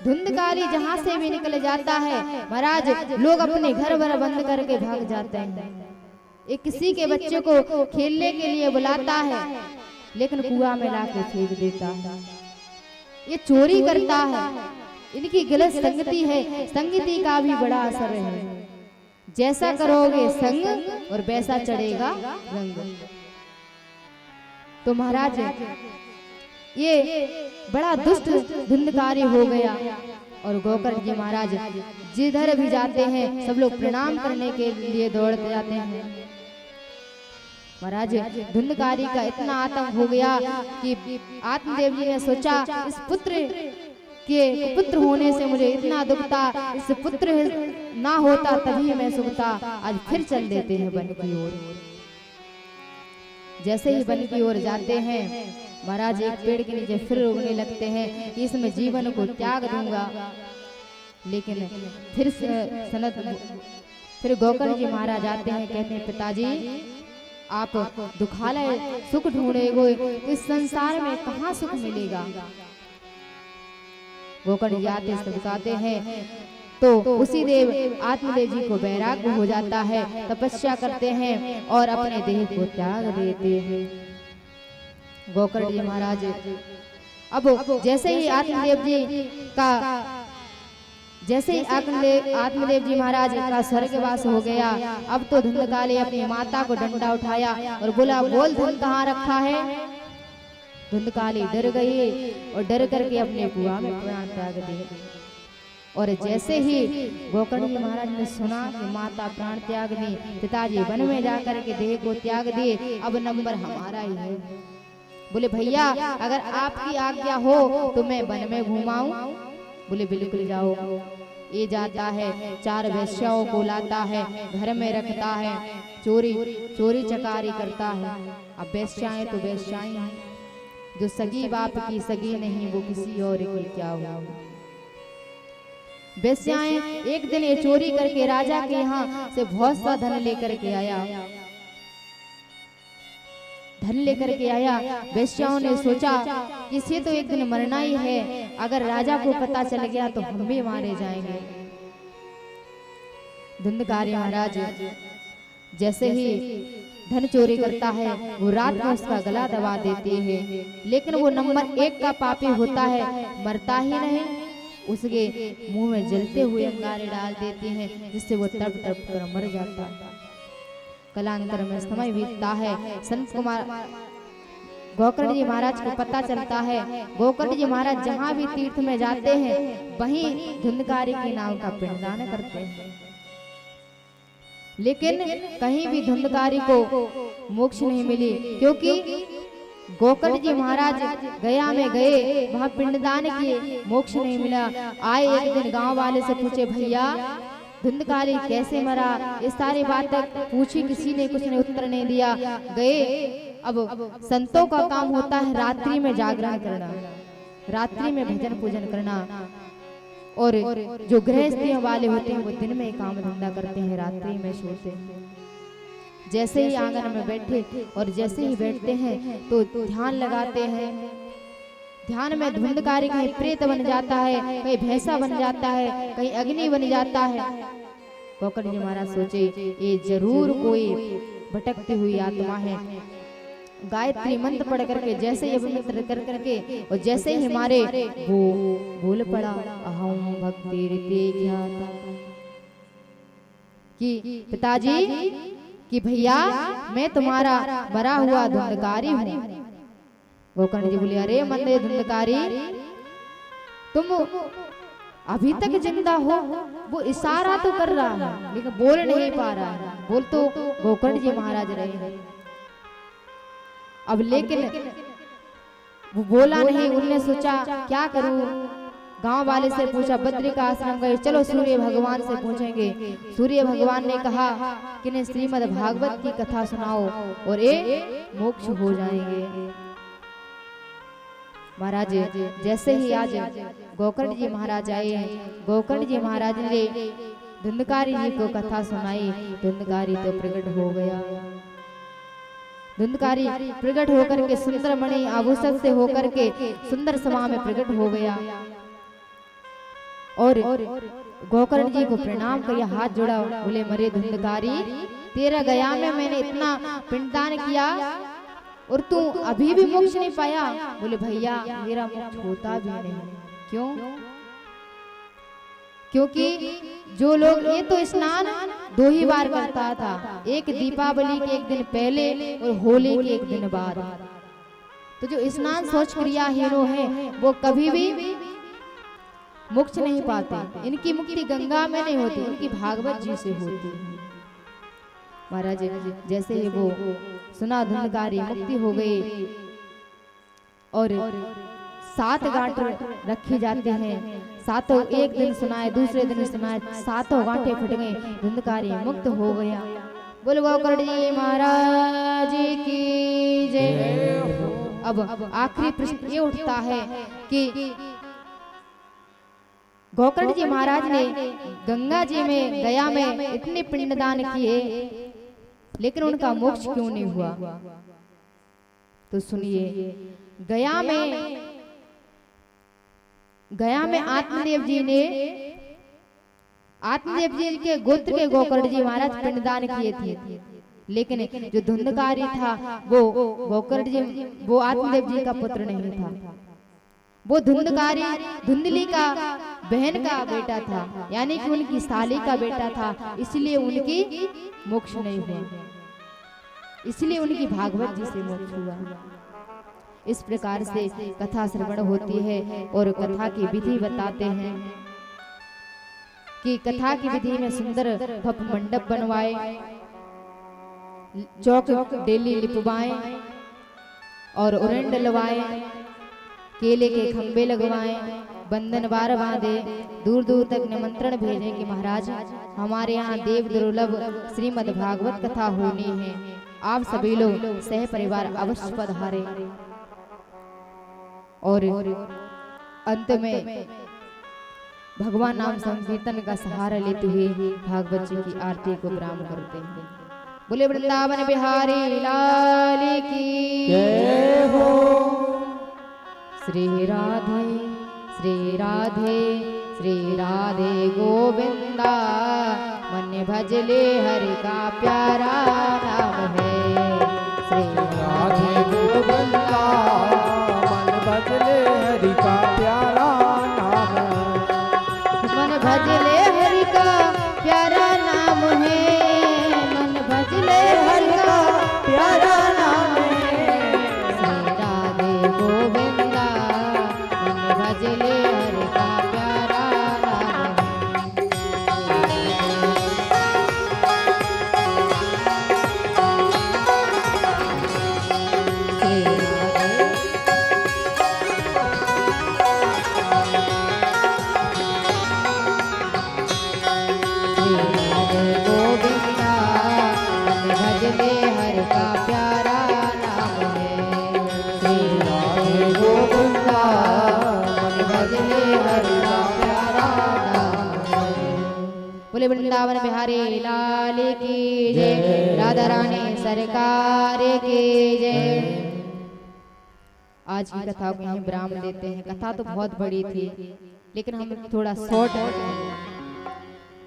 धुंधकारी जहां से भी निकल जाता है महाराज, लोग अपने घर वर बंद करके भाग जाते हैं। एक किसी के बच्चे को खेलने के लिए बुलाता है, लेकिन कुआं में लाके फेंक देता है। ये चोरी करता है। इनकी गलत संगति है। संगति का भी बड़ा असर है। जैसा करोगे संग और वैसा चढ़ेगा रंग। तो महाराज ये बड़ा दुष्ट धुंधकारी हो गया। और गोकर्ण जी महाराज जिधर भी जाते हैं सब लोग प्रणाम करने के लिए दौड़ते जाते हैं। महाराज धुंधकारी का इतना आतंक हो गया कि आत्मदेव जी ने सोचा इस पुत्र के पुत्र होने से मुझे इतना दुख था, इस पुत्र ना होता तभी मैं सुखता। आज फिर चल देते हैं वन की ओर। जैसे ही वन की ओर जाते हैं महाराज एक पेड़ के नीचे फिर रोकने लगते हैं कि इसमें जीवन को त्याग दूंगा। लेकिन फिर गोकर्ण जी महाराज आते हैं, कहते हैं पिताजी आप दुखालय सुख ढूंढेगे तो इस संसार में कहाँ सुख मिलेगा। गोकर्ण जी आते समझाते हैं तो उसी देव आत्मदेव जी को वैराग्य हो जाता है। तपस्या करते हैं और अपने देह को त्याग देते हैं। गोकर्ण जी महाराज अब जैसे ही आत्मदेव जी महाराज का स्वर्गवास हो गया, अब तो धुंधकारी अपनी माता को डंडा उठाया और बोला बोल धन कहाँ रखा है। धुंधकारी डर गई और डर करके अपने कुआं में प्राण त्याग दिए। और जैसे ही गोकर्ण जी महाराज ने सुना कि माता प्राण त्याग दी, पिताजी वन में जाकर के देह को त्याग दिए, अब नंबर हमारा ही है। बोले भैया अगर आपकी आज्ञा हो तो मैं वन में घुमाऊं। बोले बिल्कुल जाओ। ये जाता है 4 वेश्याओं को लाता है, घर में रखता है, चोरी चकारी करता है। अब वेश्याएं तो वेश्याएं हैं, जो सगी बाप की सगी नहीं वो किसी और की क्या हो। वेश्याएं एक दिन ये चोरी करके राजा के यहाँ से बहुत सा धन लेकर के आया। वेश्याओं ने सोचा कि इसे तो एक दिन मरना ही है, अगर राजा को पता चल गया तो हम भी मारे जाएंगे। धुंधकारी महाराज जैसे ही धन चोरी करता है वो रात में उसका गला दबा देते हैं, लेकिन वो नंबर 1 का पापी होता है, मरता ही नहीं, उसके मुंह में जलते हुए अंगारे डाल देते हैं, जिससे वो तड़प तड़प कर मर जाता है। कालांतर में समय बीतता है। संत कुमार गोकर्ण जी महाराज को पता चलता है। गोकर्ण जी महाराज जहाँ भी तीर्थ में जाते हैं वहीं धुंधकारी की नाव का पिंडदान करते हैं, लेकिन कहीं भी धुंधकारी को मोक्ष नहीं मिली, क्योंकि गोकर्ण जी महाराज गया में गए, वहां पिंडदान किए, मोक्ष नहीं मिला। आए एक दिन गांव वाले से पूछे भैया धुंधकारी कैसे मरा, ये सारी बातें पूछी, किसी ने कुछ नहीं उत्तर नहीं दिया। गए अब संतों का काम होता है रात्रि में जागरण करना, रात्रि में भजन पूजन करना, और जो गृहस्थियों वाले होते हैं वो दिन में काम धंधा करते हैं, रात्रि में सोते हैं। जैसे ही आंगन में बैठे और जैसे ही बैठते हैं तो ध्यान लगाते हैं। ध्यान में धुंधकारी कहीं प्रेत बन जाता है, कहीं भैंसा बन जाता है, कहीं अग्नि बन जाता है। गोकर्ण जी महाराज सोचे ये जरूर कोई भटकती हुई आत्मा है, गायत्री मंत्र पढ़ करके जैसे ही अभिमंत्रित कर करके और जैसे ही हमारे वो बोल पड़ा अहम भक्ति रीति ज्ञाता कि पिताजी कि भैया मैं तुम्हारा मरा हुआ धुंधकारी हूँ। गोकर्ण जी बोले अरे मंदे धुंधकारी तुम अभी तक जिंदा हो। वो इशारा तो कर रहा है लेकिन बोल नहीं पा रहा है। बोल तो गोकर्ण जी महाराज रहे हैं अब, लेकिन वो बोला नहीं। उनने सोचा क्या करूं। गांव वाले से पूछा, बद्री का आश्रम गए, चलो सूर्य भगवान से पूछेंगे। सूर्य भगवान ने कहा कि ने श्रीमद् भागवत की कथा सुनाओ और ये मोक्ष हो जाएंगे। महाराज जैसे ही आज गोकर्ण जी महाराज आए, गोकर्ण जी महाराज ने धुंधकारी जी को कथा सुनाई। धुंधकारी तो प्रकट हो गया। धुंधकारी प्रकट होकर के सुंदर मणि आभूषण से होकर के सुंदर सभा में प्रकट हो गया और गोकर्ण जी को प्रणाम किया, हाथ जोड़ा। बोले मरे धुंधकारी तेरा गया में मैंने इतना पिंडदान किया और तू अभी भी मोक्ष नहीं पाया। बोले भैया मेरा मोक्ष होता भी नहीं। क्यों? क्योंकि जो लोग ये तो स्नान 2 ही बार करता था, एक दीपावली के एक दिन पहले और होली के एक दिन बाद। तो जो स्नान शौच क्रियाहीनों है वो कभी भी मोक्ष नहीं पाते। इनकी मुक्ति गंगा में नहीं होती, इनकी भागवत जी से होती है। महाराज जैसे ही वो सुना धुंधकारी मुक्ति हो गई और 7 गांठ रखे जाते हैं। 7 एक दिन सुनाए, दूसरे दिन सुनाए, 7 गांठे फट गए, धुंधकारी मुक्त हो गया। बोल गोकर्ण जी महाराज की जय। अब आखिरी प्रश्न ये उठता है कि गोकर्ण जी महाराज ने गंगा जी में गया में इतने पिंडदान किए लेकिन उनका मोक्ष क्यों नहीं हुआ? तो सुनिए, गया में आत्मदेव जी के गोत्र के गोकर्ण जी महाराज पिंडदान किए थे। लेकिन जो धुंधकारी था वो गोकर्ण जी, वो आत्मदेव जी का पुत्र नहीं था। वो धुंधकारी धुंधली का बहन का बेटा था, यानी कि उनकी साली का बेटा था। इसलिए उनकी मोक्ष नहीं हुआ, इसलिए उनकी भागवत जी से मोक्ष हुआ। इस प्रकार से कथा श्रवण होती है और कथा की विधि बताते हैं कि कथा की विधि में सुंदर भव्य मंडप बनवाए, चौक डेली लिपवाएं और उरण डलवाएं, केले के खंबे लगवाएं, बंधन बार बांधे, दूर दूर तक निमंत्रण भेजें कि महाराज हमारे यहाँ देव दुर्लभ श्रीमद् भागवत कथा होनी है, आप सभी लोग सह परिवार अवश्य पधारे। और अंत में भगवान नाम संकीर्तन का सहारा लेते हुए भागवत जी की आरती को विराम करते हैं। बोले वृंदावन बिहारी लाल की जय हो। श्री राधे श्री राधे श्री राधे गोविंदा, मन भजले हरि का प्यारा नाम है। श्री राधे गोविंदा, मन भजले हरि का प्यारा नाम है। मन भजले हरि का प्यारा नाम है, मन भजले हरि का प्यारा नाम है। श्री राधे गोविंदा, मन भजले हरि का प्यारा नाम है। बोले वृंदावन बिहारी लाल की जय, राधा रानी सरकार की जय। आज की कथा को यहीं विराम देते हैं। कथा तो बहुत बड़ी थी लेकिन हम थोड़ा शॉर्ट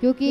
क्योंकि